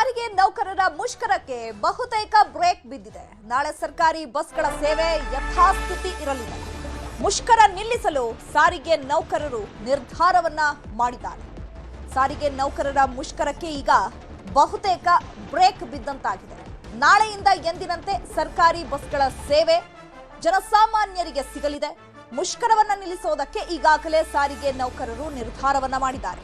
ಸಾರಿಗೆ ನೌಕರರ ಮುಷ್ಕರಕ್ಕೆ ಬಹುತೇಕ ಬ್ರೇಕ್ ಬಿದ್ದಿದೆ. ನಾಳೆ ಸರ್ಕಾರಿ ಬಸ್ಗಳ ಸೇವೆ ಯಥಾಸ್ಥಿತಿ ಇರಲಿದೆ. ಮುಷ್ಕರ ನಿಲ್ಲಿಸಲು ಸಾರಿಗೆ ನೌಕರರು ನಿರ್ಧಾರವನ್ನ ಮಾಡಿದ್ದಾರೆ. ಸಾರಿಗೆ ನೌಕರರ ಮುಷ್ಕರಕ್ಕೆ ಈಗ ಬಹುತೇಕ ಬ್ರೇಕ್ ಬಿದ್ದಂತಾಗಿದೆ. ನಾಳೆಯಿಂದ ಎಂದಿನಂತೆ ಸರ್ಕಾರಿ ಬಸ್ಗಳ ಸೇವೆ ಜನಸಾಮಾನ್ಯರಿಗೆ ಸಿಗಲಿದೆ. ಮುಷ್ಕರವನ್ನ ನಿಲ್ಲಿಸೋದಕ್ಕೆ ಈಗಾಗಲೇ ಸಾರಿಗೆ ನೌಕರರು ನಿರ್ಧಾರವನ್ನ ಮಾಡಿದ್ದಾರೆ.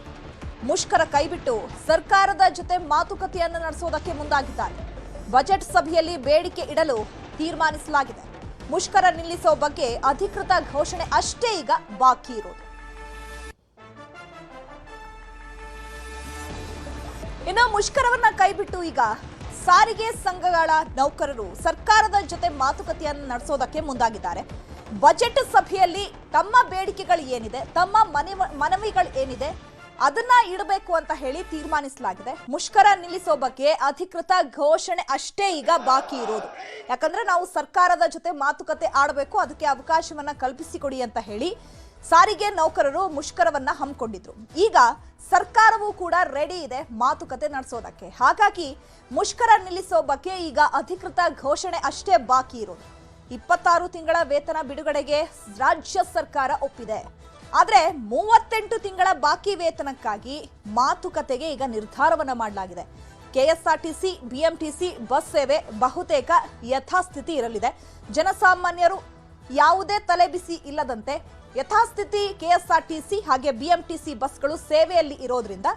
ಮುಷ್ಕರ ಕೈಬಿಟ್ಟು ಸರ್ಕಾರದ ಜೊತೆ ಮಾತುಕತೆಯನ್ನು ನಡೆಸೋದಕ್ಕೆ ಮುಂದಾಗಿದ್ದಾರೆ. ಬಜೆಟ್ ಸಭೆಯಲ್ಲಿ ಬೇಡಿಕೆ ಇಡಲು ತೀರ್ಮಾನಿಸಲಾಗಿದೆ. ಮುಷ್ಕರ ನಿಲ್ಲಿಸೋ ಬಗ್ಗೆ ಅಧಿಕೃತ ಘೋಷಣೆ ಅಷ್ಟೇ ಈಗ ಬಾಕಿ ಇರೋದು. ಇನ್ನು ಮುಷ್ಕರವನ್ನ ಕೈಬಿಟ್ಟು ಈಗ ಸಾರಿಗೆ ಸಂಘಗಳ ನೌಕರರು ಸರ್ಕಾರದ ಜೊತೆ ಮಾತುಕತೆಯನ್ನು ನಡೆಸೋದಕ್ಕೆ ಮುಂದಾಗಿದ್ದಾರೆ. ಬಜೆಟ್ ಸಭೆಯಲ್ಲಿ ತಮ್ಮ ಬೇಡಿಕೆಗಳು ಏನಿದೆ, ತಮ್ಮ ಮನವಿಗಳು ಏನಿದೆ ಅದನ್ನ ಇಡಬೇಕು ಅಂತ ಹೇಳಿ ತೀರ್ಮಾನಿಸಲಾಗಿದೆ. ಮುಷ್ಕರ ನಿಲ್ಲಿಸೋ ಬಗ್ಗೆ ಅಧಿಕೃತ ಘೋಷಣೆ ಅಷ್ಟೇ ಈಗ ಬಾಕಿ ಇರೋದು. ಯಾಕಂದ್ರೆ ನಾವು ಸರ್ಕಾರದ ಜೊತೆ ಮಾತುಕತೆ ಆಡಬೇಕು, ಅದಕ್ಕೆ ಅವಕಾಶವನ್ನ ಕಲ್ಪಿಸಿಕೊಡಿ ಅಂತ ಹೇಳಿ ಸಾರಿಗೆ ನೌಕರರು ಮುಷ್ಕರವನ್ನ ಹಮ್ಮಿಕೊಂಡಿದ್ರು. ಈಗ ಸರ್ಕಾರವೂ ಕೂಡ ರೆಡಿ ಇದೆ ಮಾತುಕತೆ ನಡೆಸೋದಕ್ಕೆ. ಹಾಗಾಗಿ ಮುಷ್ಕರ ನಿಲ್ಲಿಸೋ ಬಗ್ಗೆ ಈಗ ಅಧಿಕೃತ ಘೋಷಣೆ ಅಷ್ಟೇ ಬಾಕಿ ಇರೋದು. 26 ತಿಂಗಳ ವೇತನ ಬಿಡುಗಡೆಗೆ ರಾಜ್ಯ ಸರ್ಕಾರ ಒಪ್ಪಿದೆ. ಆದ್ರೆ 38 ತಿಂಗಳ ಬಾಕಿ ವೇತನಕ್ಕಾಗಿ ಮಾತುಕತೆಗೆ ಈಗ ನಿರ್ಧಾರವನ್ನ ಮಾಡಲಾಗಿದೆ. ಕೆಎಸ್ಆರ್ಟಿಸಿ, ಬಿಎಂಟಿಸಿ ಬಸ್ ಸೇವೆ ಬಹುತೇಕ ಯಥಾಸ್ಥಿತಿ ಇರಲಿದೆ. ಜನಸಾಮಾನ್ಯರು ಯಾವುದೇ ತಲೆಬಿಸಿ ಇಲ್ಲದಂತೆ ಯಥಾಸ್ಥಿತಿ ಕೆಎಸ್ಆರ್ಟಿಸಿ ಹಾಗೆ ಬಿಎಂಟಿಸಿ ಬಸ್ಗಳು ಸೇವೆಯಲ್ಲಿ ಇರೋದ್ರಿಂದ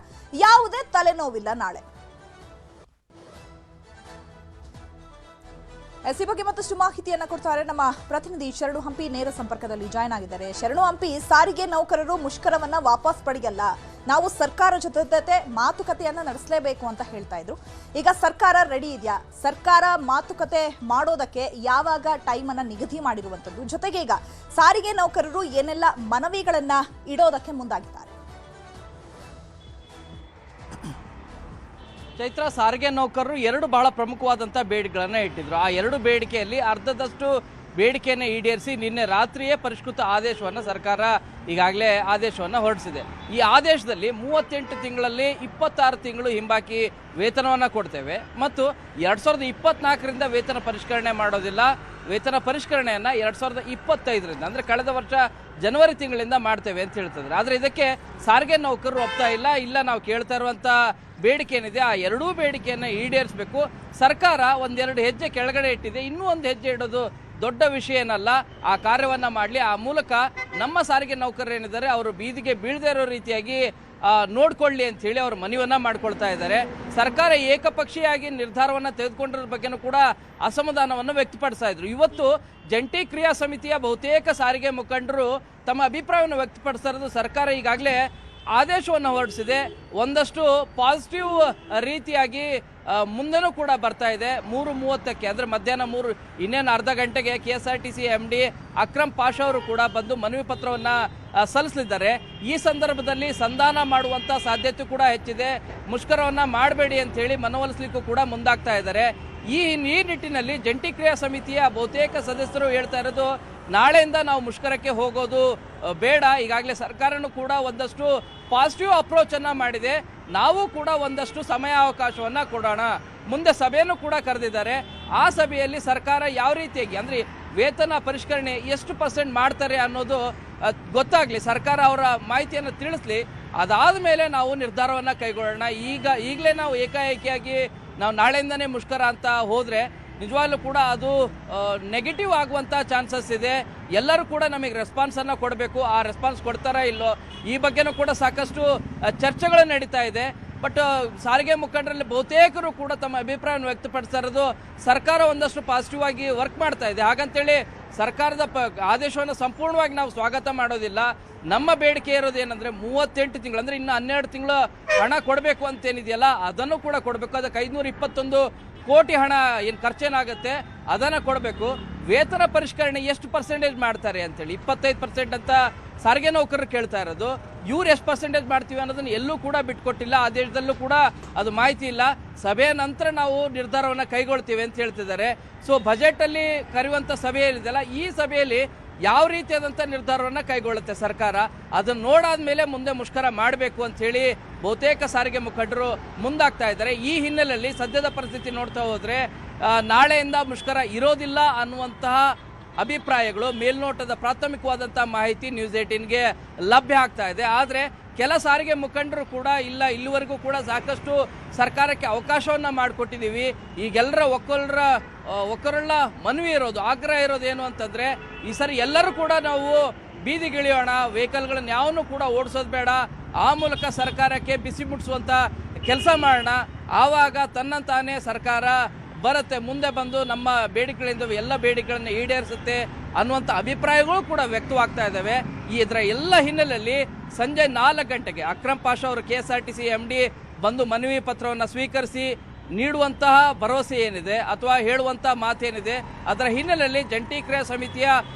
ಯಾವುದೇ ತಲೆನೋವಿಲ್ಲ ನಾಳೆ. ಈ ಬಗ್ಗೆ ಮತ್ತಷ್ಟು ಮಾಹಿತಿಯನ್ನ ಕೊಡ್ತಾರೆ ನಮ್ಮ ಪ್ರತಿನಿಧಿ ಶರಣು ಹಂಪಿ. ನೇರ ಸಂಪರ್ಕದಲ್ಲಿ ಜಾಯ್ನ್ ಆಗಿದ್ದಾರೆ. ಶರಣು ಹಂಪಿ, ಸಾರಿಗೆ ನೌಕರರು ಮುಷ್ಕರವನ್ನ ವಾಪಸ್ ಪಡೆಯಲ್ಲ, ನಾವು ಸರ್ಕಾರ ಜೊತೆ ಮಾತುಕತೆಯನ್ನ ನಡೆಸಲೇಬೇಕು ಅಂತ ಹೇಳ್ತಾ ಇದ್ರು. ಈಗ ಸರ್ಕಾರ ರೆಡಿ ಇದೆಯಾ? ಸರ್ಕಾರ ಮಾತುಕತೆ ಮಾಡೋದಕ್ಕೆ ಯಾವಾಗ ಟೈಮ್ ಅನ್ನ ನಿಗದಿ ಮಾಡಿರುವಂತದ್ದು, ಜೊತೆಗೆ ಈಗ ಸಾರಿಗೆ ನೌಕರರು ಏನೆಲ್ಲ ಮನವಿಗಳನ್ನ ಇಡೋದಕ್ಕೆ ಮುಂದಾಗಿದ್ದಾರೆ? ಚೈತ್ರ, ಸಾರಿಗೆ ನೌಕರರು ಎರಡು ಬಹಳ ಪ್ರಮುಖವಾದಂಥ ಬೇಡಿಕೆಗಳನ್ನು ಇಟ್ಟಿದ್ರು. ಆ ಎರಡು ಬೇಡಿಕೆಯಲ್ಲಿ ಅರ್ಧದಷ್ಟು ಬೇಡಿಕೆಯನ್ನು ಈಡೇರಿಸಿ ನಿನ್ನೆ ರಾತ್ರಿಯೇ ಪರಿಷ್ಕೃತ ಆದೇಶವನ್ನು ಸರ್ಕಾರ ಈಗಾಗಲೇ ಆದೇಶವನ್ನು ಹೊರಡಿಸಿದೆ. ಈ ಆದೇಶದಲ್ಲಿ 38 ತಿಂಗಳಲ್ಲಿ 26 ತಿಂಗಳು ಹಿಂಬಾಕಿ ವೇತನವನ್ನು ಕೊಡ್ತೇವೆ ಮತ್ತು 2024ರಿಂದ ವೇತನ ಪರಿಷ್ಕರಣೆ ಮಾಡೋದಿಲ್ಲ. ವೇತನ ಪರಿಷ್ಕರಣೆಯನ್ನು 2025ರಿಂದ ಅಂದರೆ ಕಳೆದ ವರ್ಷ ಜನವರಿ ತಿಂಗಳಿಂದ ಮಾಡ್ತೇವೆ ಅಂತ ಹೇಳ್ತಿದ್ರು. ಆದರೆ ಇದಕ್ಕೆ ಸಾರಿಗೆ ನೌಕರರು ಒಪ್ತಾ ಇಲ್ಲ. ನಾವು ಕೇಳ್ತಾ ಇರುವಂಥ ಬೇಡಿಕೆ ಏನಿದೆ ಆ ಎರಡೂ ಬೇಡಿಕೆಯನ್ನು ಈಡೇರಿಸಬೇಕು. ಸರ್ಕಾರ ಒಂದೆರಡು ಹೆಜ್ಜೆ ಕೆಳಗಡೆ ಇಟ್ಟಿದೆ, ಇನ್ನೂ ಒಂದು ಹೆಜ್ಜೆ ಇಡೋದು ದೊಡ್ಡ ವಿಷಯ ಏನಲ್ಲ. ಆ ಕಾರ್ಯವನ್ನು ಮಾಡಲಿ. ಆ ಮೂಲಕ ನಮ್ಮ ಸಾರಿಗೆ ನೌಕರರು ಏನಿದ್ದಾರೆ ಅವರು ಬೀದಿಗೆ ಬೀಳದೇ ಇರೋ ರೀತಿಯಾಗಿ ನೋಡ್ಕೊಳ್ಳಿ ಅಂತ ಹೇಳಿ ಅವರು ಮನವಿಯನ್ನು ಮಾಡ್ಕೊಳ್ತಾ ಇದ್ದಾರೆ. ಸರ್ಕಾರ ಏಕಪಕ್ಷೀಯವಾಗಿ ನಿರ್ಧಾರವನ್ನು ತೆಗೆದುಕೊಂಡಿರೋ ಬಗ್ಗೆನೂ ಕೂಡ ಅಸಮಾಧಾನವನ್ನು ವ್ಯಕ್ತಪಡಿಸ್ತಾ ಇದ್ರು. ಇವತ್ತು ಜಂಟಿ ಕ್ರಿಯಾ ಸಮಿತಿಯ ಬಹುತೇಕ ಸಾರಿಗೆ ಮುಖಂಡರು ತಮ್ಮ ಅಭಿಪ್ರಾಯವನ್ನು ವ್ಯಕ್ತಪಡಿಸ್ತಾ ಇರೋದು ಸರ್ಕಾರ ಈಗಾಗಲೇ ಆದೇಶವನ್ನು ಹೊರಡಿಸಿದೆ. ಒಂದಷ್ಟು ಪಾಸಿಟಿವ್ ರೀತಿಯಾಗಿ ಮುಂದೆನೂ ಕೂಡ ಬರ್ತಾ ಇದೆ. 3:30ಕ್ಕೆ ಅಂದರೆ ಮಧ್ಯಾಹ್ನ 3 ಇನ್ನೇನು ಅರ್ಧ ಗಂಟೆಗೆ KSRTC MD ಅಕ್ರಮ್ ಪಾಷಾ ಅವರು ಕೂಡ ಬಂದು ಮನವಿ ಪತ್ರವನ್ನು ಸಲ್ಲಿಸಲಿದ್ದಾರೆ. ಈ ಸಂದರ್ಭದಲ್ಲಿ ಸಂಧಾನ ಮಾಡುವಂಥ ಸಾಧ್ಯತೆ ಕೂಡ ಹೆಚ್ಚಿದೆ. ಮುಷ್ಕರವನ್ನು ಮಾಡಬೇಡಿ ಅಂಥೇಳಿ ಮನವೊಲಿಸಲಿಕ್ಕೂ ಕೂಡ ಮುಂದಾಗ್ತಾ ಇದ್ದಾರೆ. ಈ ನಿಟ್ಟಿನಲ್ಲಿ ಜಂಟಿ ಕ್ರಿಯಾ ಸಮಿತಿಯ ಬಹುತೇಕ ಸದಸ್ಯರು ಹೇಳ್ತಾ ಇರೋದು ನಾಳೆಯಿಂದ ನಾವು ಮುಷ್ಕರಕ್ಕೆ ಹೋಗೋದು ಬೇಡ. ಈಗಾಗಲೇ ಸರ್ಕಾರನೂ ಕೂಡ ಒಂದಷ್ಟು ಪಾಸಿಟಿವ್ ಅಪ್ರೋಚನ್ನು ಮಾಡಿದೆ. ನಾವು ಕೂಡ ಒಂದಷ್ಟು ಸಮಯಾವಕಾಶವನ್ನು ಕೊಡೋಣ. ಮುಂದೆ ಸಭೆಯನ್ನು ಕೂಡ ಕರೆದಿದ್ದಾರೆ. ಆ ಸಭೆಯಲ್ಲಿ ಸರ್ಕಾರ ಯಾವ ರೀತಿಯಾಗಿ ಅಂದರೆ ವೇತನ ಪರಿಷ್ಕರಣೆ ಎಷ್ಟು % ಮಾಡ್ತಾರೆ ಅನ್ನೋದು ಗೊತ್ತಾಗಲಿ. ಸರ್ಕಾರ ಅವರ ಮಾಹಿತಿಯನ್ನು ತಿಳಿಸ್ಲಿ. ಅದಾದ ಮೇಲೆ ನಾವು ನಿರ್ಧಾರವನ್ನು ಕೈಗೊಳ್ಳೋಣ. ಈಗಲೇ ನಾವು ಏಕಾಏಕಿಯಾಗಿ ನಾವು ನಾಳೆಯಿಂದನೇ ಮುಷ್ಕರ ಅಂತ ಹೋದರೆ ನಿಜವಾಗ್ಲೂ ಕೂಡ ಅದು ನೆಗೆಟಿವ್ ಆಗುವಂಥ ಚಾನ್ಸಸ್ ಇದೆ. ಎಲ್ಲರೂ ಕೂಡ ನಮಗೆ ರೆಸ್ಪಾನ್ಸನ್ನು ಕೊಡಬೇಕು. ಆ ರೆಸ್ಪಾನ್ಸ್ ಕೊಡ್ತಾರಾ ಇಲ್ಲೋ ಈ ಬಗ್ಗೆನೂ ಕೂಡ ಸಾಕಷ್ಟು ಚರ್ಚೆಗಳು ನಡೀತಾ ಇದೆ. ಬಟ್ ಸಾರಿಗೆ ಮುಖಂಡರಲ್ಲಿ ಬಹುತೇಕರು ಕೂಡ ತಮ್ಮ ಅಭಿಪ್ರಾಯವನ್ನು ವ್ಯಕ್ತಪಡಿಸ್ತಾ ಇರೋದು ಸರ್ಕಾರ ಒಂದಷ್ಟು ಪಾಸಿಟಿವ್ ಆಗಿ ವರ್ಕ್ ಮಾಡ್ತಾ ಇದೆ. ಹಾಗಂತೇಳಿ ಸರ್ಕಾರದ ಆದೇಶವನ್ನು ಸಂಪೂರ್ಣವಾಗಿ ನಾವು ಸ್ವಾಗತ ಮಾಡೋದಿಲ್ಲ. ನಮ್ಮ ಬೇಡಿಕೆ ಇರೋದು ಏನಂದರೆ 38 ತಿಂಗಳು ಅಂದರೆ ಇನ್ನು 12 ತಿಂಗಳು ಹಣ ಕೊಡಬೇಕು ಅಂತೇನಿದೆಯಲ್ಲ ಅದನ್ನು ಕೂಡ ಕೊಡಬೇಕು. ಅದಕ್ಕೆ 521 ಕೋಟಿ ಹಣ ಏನು ಖರ್ಚೇನಾಗುತ್ತೆ ಅದನ್ನು ಕೊಡಬೇಕು. ವೇತನ ಪರಿಷ್ಕರಣೆ ಎಷ್ಟು % ಮಾಡ್ತಾರೆ ಅಂತೇಳಿ 25% ಅಂತ ಸಾರಿಗೆ ನೌಕರರು ಕೇಳ್ತಾ ಇರೋದು. ಇವ್ರು ಎಷ್ಟು % ಮಾಡ್ತೀವಿ ಅನ್ನೋದನ್ನು ಎಲ್ಲೂ ಕೂಡ ಬಿಟ್ಕೊಟ್ಟಿಲ್ಲ. ಆದೇಶದಲ್ಲೂ ಕೂಡ ಅದು ಮಾಹಿತಿ ಇಲ್ಲ. ಸಭೆಯ ನಂತರ ನಾವು ನಿರ್ಧಾರವನ್ನು ಕೈಗೊಳ್ತೀವಿ ಅಂತ ಹೇಳ್ತಿದ್ದಾರೆ. ಸೊ ಬಜೆಟಲ್ಲಿ ಕರೆಯುವಂಥ ಸಭೆ ಏನಿದೆಯಲ್ಲ ಈ ಸಭೆಯಲ್ಲಿ ಯಾವ ರೀತಿಯಾದಂಥ ನಿರ್ಧಾರವನ್ನು ಕೈಗೊಳ್ಳುತ್ತೆ ಸರ್ಕಾರ ಅದನ್ನು ನೋಡಾದ ಮೇಲೆ ಮುಂದೆ ಮುಷ್ಕರ ಮಾಡಬೇಕು ಅಂತ ಹೇಳಿ ಬಹುತೇಕ ಸಾರಿಗೆ ಮುಖಂಡರು ಮುಂದಾಗ್ತಾ ಇದ್ದಾರೆ. ಈ ಹಿನ್ನೆಲೆಯಲ್ಲಿ ಸದ್ಯದ ಪರಿಸ್ಥಿತಿ ನೋಡ್ತಾ ಹೋದರೆ ನಾಳೆಯಿಂದ ಮುಷ್ಕರ ಇರೋದಿಲ್ಲ ಅನ್ನುವಂತಹ ಅಭಿಪ್ರಾಯಗಳು, ಮೇಲ್ನೋಟದ ಪ್ರಾಥಮಿಕವಾದಂಥ ಮಾಹಿತಿ ನ್ಯೂಸ್ 18ಗೆ ಲಭ್ಯ ಆಗ್ತಾ ಇದೆ. ಆದರೆ ಕೆಲ ಸಾರಿಗೆ ಮುಖಂಡರು ಕೂಡ ಇಲ್ಲ, ಇಲ್ಲಿವರೆಗೂ ಕೂಡ ಸಾಕಷ್ಟು ಸರ್ಕಾರಕ್ಕೆ ಅವಕಾಶವನ್ನು ಮಾಡಿಕೊಟ್ಟಿದ್ದೀವಿ, ಈಗೆಲ್ಲರ ಒಕ್ಕರಳ ಮನವಿ ಇರೋದು, ಆಗ್ರಹ ಇರೋದು ಏನು ಅಂತಂದರೆ ಈ ಸರಿ ಎಲ್ಲರೂ ಕೂಡ ನಾವು ಬೀದಿಗಿಳಿಯೋಣ, ವೆಹಿಕಲ್ಗಳನ್ನು ಯಾವನ್ನೂ ಕೂಡ ಓಡಿಸೋದು ಬೇಡ, ಆ ಮೂಲಕ ಸರ್ಕಾರಕ್ಕೆ ಬಿಸಿ ಮುಟ್ಟಿಸುವಂಥ ಕೆಲಸ ಮಾಡೋಣ, ಆವಾಗ ತನ್ನಂತಾನೇ ಸರ್ಕಾರ ಬರುತ್ತೆ, ಮುಂದೆ ಬಂದು ನಮ್ಮ ಬೇಡಿಕೆಗಳಿಂದ ಎಲ್ಲ ಬೇಡಿಕೆಗಳನ್ನು ಈಡೇರಿಸುತ್ತೆ ಅನ್ನುವಂಥ ಅಭಿಪ್ರಾಯಗಳು ಕೂಡ ವ್ಯಕ್ತವಾಗ್ತಾ ಇದ್ದಾವೆ. ಇದರ ಎಲ್ಲ ಹಿನ್ನೆಲೆಯಲ್ಲಿ ಸಂಜೆ 4 ಗಂಟೆಗೆ ಅಕ್ರಮ್ ಪಾಷಾ ಅವರು KSRTC MD ಬಂದು ಮನವಿ ಪತ್ರವನ್ನು ಸ್ವೀಕರಿಸಿ ನೀಡುವಂತಹ ಭರವಸೆ ಏನಿದೆ ಅಥವಾ ಹೇಳುವಂಥ ಮಾತೇನಿದೆ, ಅದರ ಹಿನ್ನೆಲೆಯಲ್ಲಿ ಜಂಟಿ ಕ್ರಿಯಾ ಸಮಿತಿಯ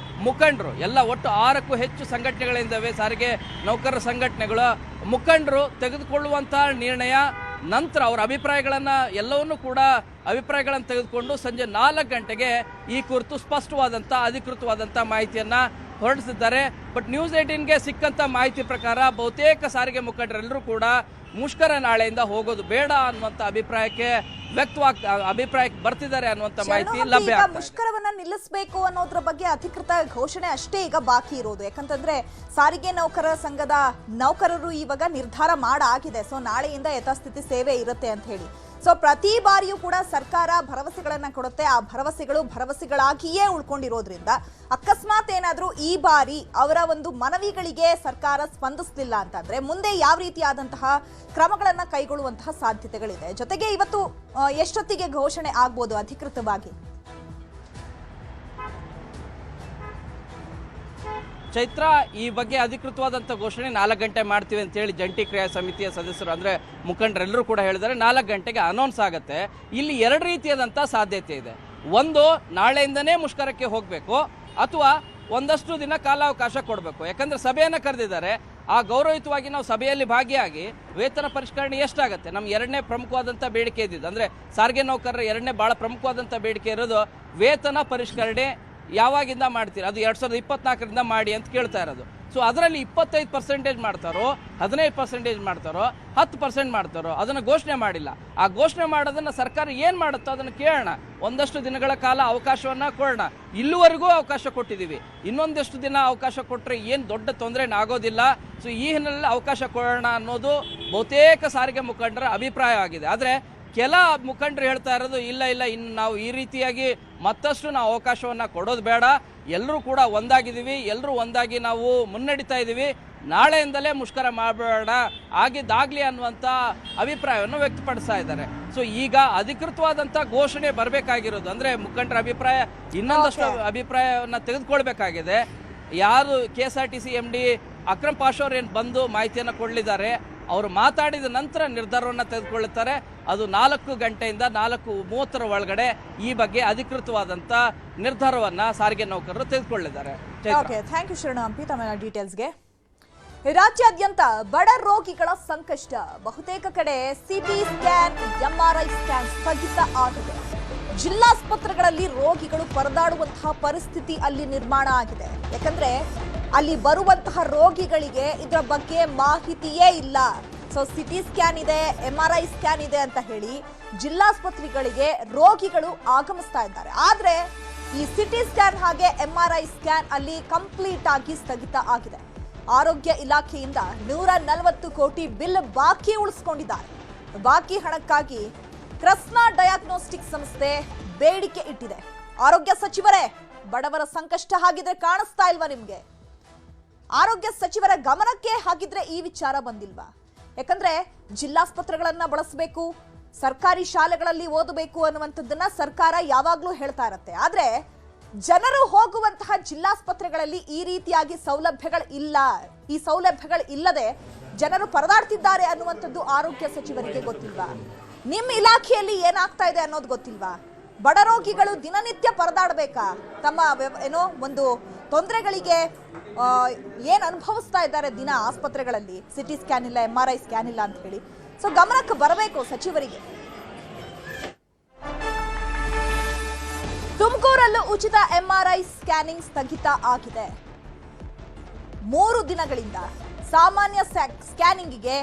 ಮುಖಂಡರು ಎಲ್ಲ ಒಟ್ಟು 6ಕ್ಕೂ ಹೆಚ್ಚು ಸಂಘಟನೆಗಳಿದ್ದಾವೆ, ಸಾರಿಗೆ ನೌಕರರ ಸಂಘಟನೆಗಳ ಮುಖಂಡರು ತೆಗೆದುಕೊಳ್ಳುವಂತಹ ನಿರ್ಣಯ ನಂತರ ಅವರ ಅಭಿಪ್ರಾಯಗಳನ್ನು ಎಲ್ಲವನ್ನೂ ಕೂಡ ಅಭಿಪ್ರಾಯಗಳನ್ನು ತೆಗೆದುಕೊಂಡು ಸಂಜೆ 4 ಗಂಟೆಗೆ ಈ ಕುರಿತು ಸ್ಪಷ್ಟವಾದಂಥ ಅಧಿಕೃತವಾದಂಥ ಮಾಹಿತಿಯನ್ನು ಹೊರಡಿಸಿದ್ದಾರೆ. ಬಟ್ ನ್ಯೂಸ್ 18ಗೆ ಸಿಕ್ಕಂಥ ಮಾಹಿತಿ ಪ್ರಕಾರ ಬಹುತೇಕ ಸಾರಿಗೆ ಮುಖಂಡರೆಲ್ಲರೂ ಕೂಡ ಮುಷ್ಕರ ನಾಳೆಯಿಂದ ಹೋಗೋದು ಬೇಡ ಅನ್ನುವಂಥ ಅಭಿಪ್ರಾಯಕ್ಕೆ ಬರ್ತಿದ್ದಾರೆ ಅನ್ನುವಂಥ ಮಾಹಿತಿ ಲಭ್ಯ ಆಗ್ತಾ ಇದೆ. ಮುಷ್ಕರವನ್ನ ನಿಲ್ಲಿಸಬೇಕು ಅನ್ನೋದ್ರ ಬಗ್ಗೆ ಅಧಿಕೃತ ಘೋಷಣೆ ಅಷ್ಟೇ ಈಗ ಬಾಕಿ ಇರೋದು. ಯಾಕಂತಂದ್ರೆ ಸಾರಿಗೆ ನೌಕರರ ಸಂಘದ ನೌಕರರು ಇವಾಗ ನಿರ್ಧಾರ ಮಾಡಾಗಿದೆ, ಸೊ ನಾಳೆಯಿಂದ ಯಥಾಸ್ಥಿತಿ ಸೇವೆ ಇರುತ್ತೆ ಅಂತ ಹೇಳಿ. ಸೊ ಪ್ರತಿ ಬಾರಿಯೂ ಕೂಡ ಸರ್ಕಾರ ಭರವಸೆಗಳನ್ನ ಕೊಡುತ್ತೆ, ಆ ಭರವಸೆಗಳಾಗಿಯೇ ಉಳ್ಕೊಂಡಿರೋದ್ರಿಂದ ಅಕಸ್ಮಾತ್ ಏನಾದ್ರೂ ಈ ಬಾರಿ ಅವರ ಒಂದು ಮನವಿಗಳಿಗೆ ಸರ್ಕಾರ ಸ್ಪಂದಿಸಲಿಲ್ಲ ಅಂತಂದ್ರೆ ಮುಂದೆ ಯಾವ ರೀತಿಯಾದಂತಹ ಕ್ರಮಗಳನ್ನ ಕೈಗೊಳ್ಳುವಂತಹ ಸಾಧ್ಯತೆಗಳಿದೆ. ಜೊತೆಗೆ ಇವತ್ತು ಎಷ್ಟೊತ್ತಿಗೆ ಘೋಷಣೆ ಆಗ್ಬೋದು ಅಧಿಕೃತವಾಗಿ? ಚೈತ್ರ, ಈ ಬಗ್ಗೆ ಅಧಿಕೃತವಾದಂಥ ಘೋಷಣೆ 4 ಗಂಟೆ ಮಾಡ್ತೀವಿ ಅಂತೇಳಿ ಜಂಟಿ ಕ್ರಿಯಾ ಸಮಿತಿಯ ಸದಸ್ಯರು ಅಂದರೆ ಮುಖಂಡರೆಲ್ಲರೂ ಕೂಡ ಹೇಳಿದ್ದಾರೆ. 4 ಗಂಟೆಗೆ ಅನೌನ್ಸ್ ಆಗುತ್ತೆ. ಇಲ್ಲಿ 2 ರೀತಿಯಾದಂಥ ಸಾಧ್ಯತೆ ಇದೆ. ಒಂದು, ನಾಳೆಯಿಂದನೇ ಮುಷ್ಕರಕ್ಕೆ ಹೋಗಬೇಕು, ಅಥವಾ ಒಂದಷ್ಟು ದಿನ ಕಾಲಾವಕಾಶ ಕೊಡಬೇಕು. ಯಾಕಂದರೆ ಸಭೆಯನ್ನು ಕರೆದಿದ್ದಾರೆ, ಆ ಗೌರವಯುತವಾಗಿ ನಾವು ಸಭೆಯಲ್ಲಿ ಭಾಗಿಯಾಗಿ ವೇತನ ಪರಿಷ್ಕರಣೆ ಎಷ್ಟಾಗುತ್ತೆ, ನಮ್ಮ 2ನೇ ಪ್ರಮುಖವಾದಂಥ ಬೇಡಿಕೆ ಇದ್ದಿದ್ದು, ಅಂದರೆ ಸಾರಿಗೆ ನೌಕರರ 2ನೇ ಭಾಳ ಪ್ರಮುಖವಾದಂಥ ಬೇಡಿಕೆ ಇರೋದು ವೇತನ ಪರಿಷ್ಕರಣೆ ಯಾವಾಗಿಂದ ಮಾಡ್ತೀರಿ, ಅದು 2024ರಿಂದ ಮಾಡಿ ಅಂತ ಕೇಳ್ತಾ ಇರೋದು. ಸೊ ಅದರಲ್ಲಿ 25% ಮಾಡ್ತಾರೋ, 15% ಮಾಡ್ತಾರೋ, 10% ಮಾಡ್ತಾರೋ, ಅದನ್ನು ಘೋಷಣೆ ಮಾಡಿಲ್ಲ. ಆ ಘೋಷಣೆ ಮಾಡೋದನ್ನು ಸರ್ಕಾರ ಏನು ಮಾಡುತ್ತೋ ಅದನ್ನು ಕೇಳೋಣ, ಒಂದಷ್ಟು ದಿನಗಳ ಕಾಲ ಅವಕಾಶವನ್ನು ಕೊಡೋಣ. ಇಲ್ಲಿವರೆಗೂ ಅವಕಾಶ ಕೊಟ್ಟಿದ್ದೀವಿ, ಇನ್ನೊಂದಷ್ಟು ದಿನ ಅವಕಾಶ ಕೊಟ್ಟರೆ ಏನು ದೊಡ್ಡ ತೊಂದರೆ ಆಗೋದಿಲ್ಲ. ಸೊ ಈ ಹಿನ್ನೆಲೆಯಲ್ಲಿ ಅವಕಾಶ ಕೊಡೋಣ ಅನ್ನೋದು ಬಹುತೇಕ ಸಾರಿಗೆ ಮುಖಂಡರ ಅಭಿಪ್ರಾಯವಾಗಿದೆ. ಆದರೆ ಕೆಲ ಮುಖಂಡರು ಹೇಳ್ತಾ ಇರೋದು ಇಲ್ಲ, ಇನ್ನು ನಾವು ಈ ರೀತಿಯಾಗಿ ಮತ್ತಷ್ಟು ನಾವು ಅವಕಾಶವನ್ನು ಕೊಡೋದು ಬೇಡ, ಎಲ್ಲರೂ ಕೂಡ ಒಂದಾಗಿದ್ದೀವಿ, ಎಲ್ಲರೂ ಒಂದಾಗಿ ನಾವು ಮುನ್ನಡೀತಾ ಇದ್ದೀವಿ, ನಾಳೆಯಿಂದಲೇ ಮುಷ್ಕರ ಮಾಡಬೇಡ, ಆಗಿದ್ದಾಗಲಿ ಅನ್ನುವಂಥ ಅಭಿಪ್ರಾಯವನ್ನು ವ್ಯಕ್ತಪಡಿಸ್ತಾ ಇದ್ದಾರೆ. ಸೊ ಈಗ ಅಧಿಕೃತವಾದಂಥ ಘೋಷಣೆ ಬರಬೇಕಾಗಿರೋದು, ಅಂದರೆ ಮುಖಂಡರ ಅಭಿಪ್ರಾಯ ಇನ್ನೊಂದಷ್ಟು ಅಭಿಪ್ರಾಯವನ್ನು ತೆಗೆದುಕೊಳ್ಬೇಕಾಗಿದೆ. ಯಾರು KSRTC MD ಅಕ್ರಮ್ ಪಾಷಾ ಅವರು ಏನು ಬಂದು ಮಾಹಿತಿಯನ್ನು ಕೊಡಲಿದ್ದಾರೆ, ಅವರು ಮಾತಾಡಿದ ನಂತರ ನಿರ್ಧಾರವನ್ನು ತೆಗೆದುಕೊಳ್ಳುತ್ತಾರೆ. ಅದು 4 ಗಂಟೆಯಿಂದ 4:30 ಒಳಗಡೆ ಈ ಬಗ್ಗೆ ಅಧಿಕೃತವಾದಂಥ ನಿರ್ಧಾರವನ್ನು ಸಾರಿಗೆ ನೌಕರರು ತೆಗೆದುಕೊಳ್ಳಿದ್ದಾರೆ. ಥ್ಯಾಂಕ್ ಯು ಶರಣ ಹಂಪಿ ತಮ್ಮ ಡೀಟೇಲ್ಸ್ಗೆ. ರಾಜ್ಯಾದ್ಯಂತ ಬಡ ರೋಗಿಗಳ ಸಂಕಷ್ಟ, ಬಹುತೇಕ ಕಡೆ CT ಸ್ಕ್ಯಾನ್, MRI ಸ್ಕ್ಯಾನ್ ಸ್ಥಗಿತ ಆಗಿದೆ. ಜಿಲ್ಲಾಸ್ಪತ್ರೆಗಳಲ್ಲಿ ರೋಗಿಗಳು ಪರದಾಡುವಂತಹ ಪರಿಸ್ಥಿತಿ ಅಲ್ಲಿ ನಿರ್ಮಾಣ ಆಗಿದೆ. ಯಾಕಂದ್ರೆ ಅಲ್ಲಿ ಬರುವಂತಹ ರೋಗಿಗಳಿಗೆ ಇದರ ಬಗ್ಗೆ ಮಾಹಿತಿಯೇ ಇಲ್ಲ. ಸೊ CT ಸ್ಕ್ಯಾನ್ ಇದೆ, MRI ಸ್ಕ್ಯಾನ್ ಇದೆ ಅಂತ ಹೇಳಿ ಜಿಲ್ಲಾಸ್ಪತ್ರೆಗಳಿಗೆ ರೋಗಿಗಳು ಆಗಮಿಸ್ತಾ ಇದ್ದಾರೆ. ಆದ್ರೆ ಈ CT ಸ್ಕ್ಯಾನ್ ಹಾಗೆ MRI ಸ್ಕ್ಯಾನ್ ಅಲ್ಲಿ ಕಂಪ್ಲೀಟ್ ಆಗಿ ಸ್ಥಗಿತ ಆಗಿದೆ. ಆರೋಗ್ಯ ಇಲಾಖೆಯಿಂದ 140 ಕೋಟಿ ಬಿಲ್ ಬಾಕಿ ಉಳಿಸಿಕೊಂಡಿದ್ದಾರೆ. ಬಾಕಿ ಹಣಕ್ಕಾಗಿ ಕೃಷ್ಣ ಡಯಾಗ್ನೋಸ್ಟಿಕ್ ಸಂಸ್ಥೆ ಬೇಡಿಕೆ ಇಟ್ಟಿದೆ. ಆರೋಗ್ಯ ಸಚಿವರೇ, ಬಡವರ ಸಂಕಷ್ಟ ಹಾಗಿದ್ರೆ ಕಾಣಿಸ್ತಾ ಇಲ್ವಾ ನಿಮ್ಗೆ? ಆರೋಗ್ಯ ಸಚಿವರ ಗಮನಕ್ಕೆ ಹಾಗಿದ್ರೆ ಈ ವಿಚಾರ ಬಂದಿಲ್ವಾ? ಯಾಕಂದ್ರೆ ಜಿಲ್ಲಾಸ್ಪತ್ರೆಗಳನ್ನ ಬಳಸಬೇಕು, ಸರ್ಕಾರಿ ಶಾಲೆಗಳಲ್ಲಿ ಓದಬೇಕು ಅನ್ನುವಂಥದ್ದನ್ನ ಸರ್ಕಾರ ಯಾವಾಗ್ಲೂ ಹೇಳ್ತಾ ಇರತ್ತೆ. ಆದ್ರೆ ಜನರು ಹೋಗುವಂತಹ ಜಿಲ್ಲಾಸ್ಪತ್ರೆಗಳಲ್ಲಿ ಈ ರೀತಿಯಾಗಿ ಸೌಲಭ್ಯಗಳು ಇಲ್ಲ. ಈ ಸೌಲಭ್ಯಗಳು ಇಲ್ಲದೆ ಜನರು ಪರದಾಡ್ತಿದ್ದಾರೆ ಅನ್ನುವಂಥದ್ದು ಆರೋಗ್ಯ ಸಚಿವರಿಗೆ ಗೊತ್ತಿಲ್ವಾ? ನಿಮ್ಮ ಇಲಾಖೆಯಲ್ಲಿ ಏನಾಗ್ತಾ ಇದೆ ಅನ್ನೋದು ಗೊತ್ತಿಲ್ವಾ? ಬಡ ರೋಗಿಗಳು ದಿನನಿತ್ಯ ಪರದಾಡಬೇಕಾ? ತಮ್ಮ ಏನೋ ಒಂದು ತೊಂದರೆಗಳಿಗೆ ಏನು ಅನುಭವಿಸ್ತಾ ಇದ್ದಾರೆ ದಿನ ಆಸ್ಪತ್ರೆಗಳಲ್ಲಿ, CT ಸ್ಕ್ಯಾನ್ ಇಲ್ಲ, MRI ಸ್ಕ್ಯಾನ್ ಇಲ್ಲ ಅಂತ ಹೇಳಿ. ಸೊ ಗಮನಕ್ಕೆ ಬರಬೇಕು ಸಚಿವರಿಗೆ. ತುಮಕೂರಲ್ಲೂ ಉಚಿತ MRI ಸ್ಕ್ಯಾನಿಂಗ್ ಸ್ಥಗಿತ ಆಗಿದೆ. 3 ದಿನಗಳಿಂದ ಸಾಮಾನ್ಯ ಸ್ಕ್ಯಾನಿಂಗಿಗೆ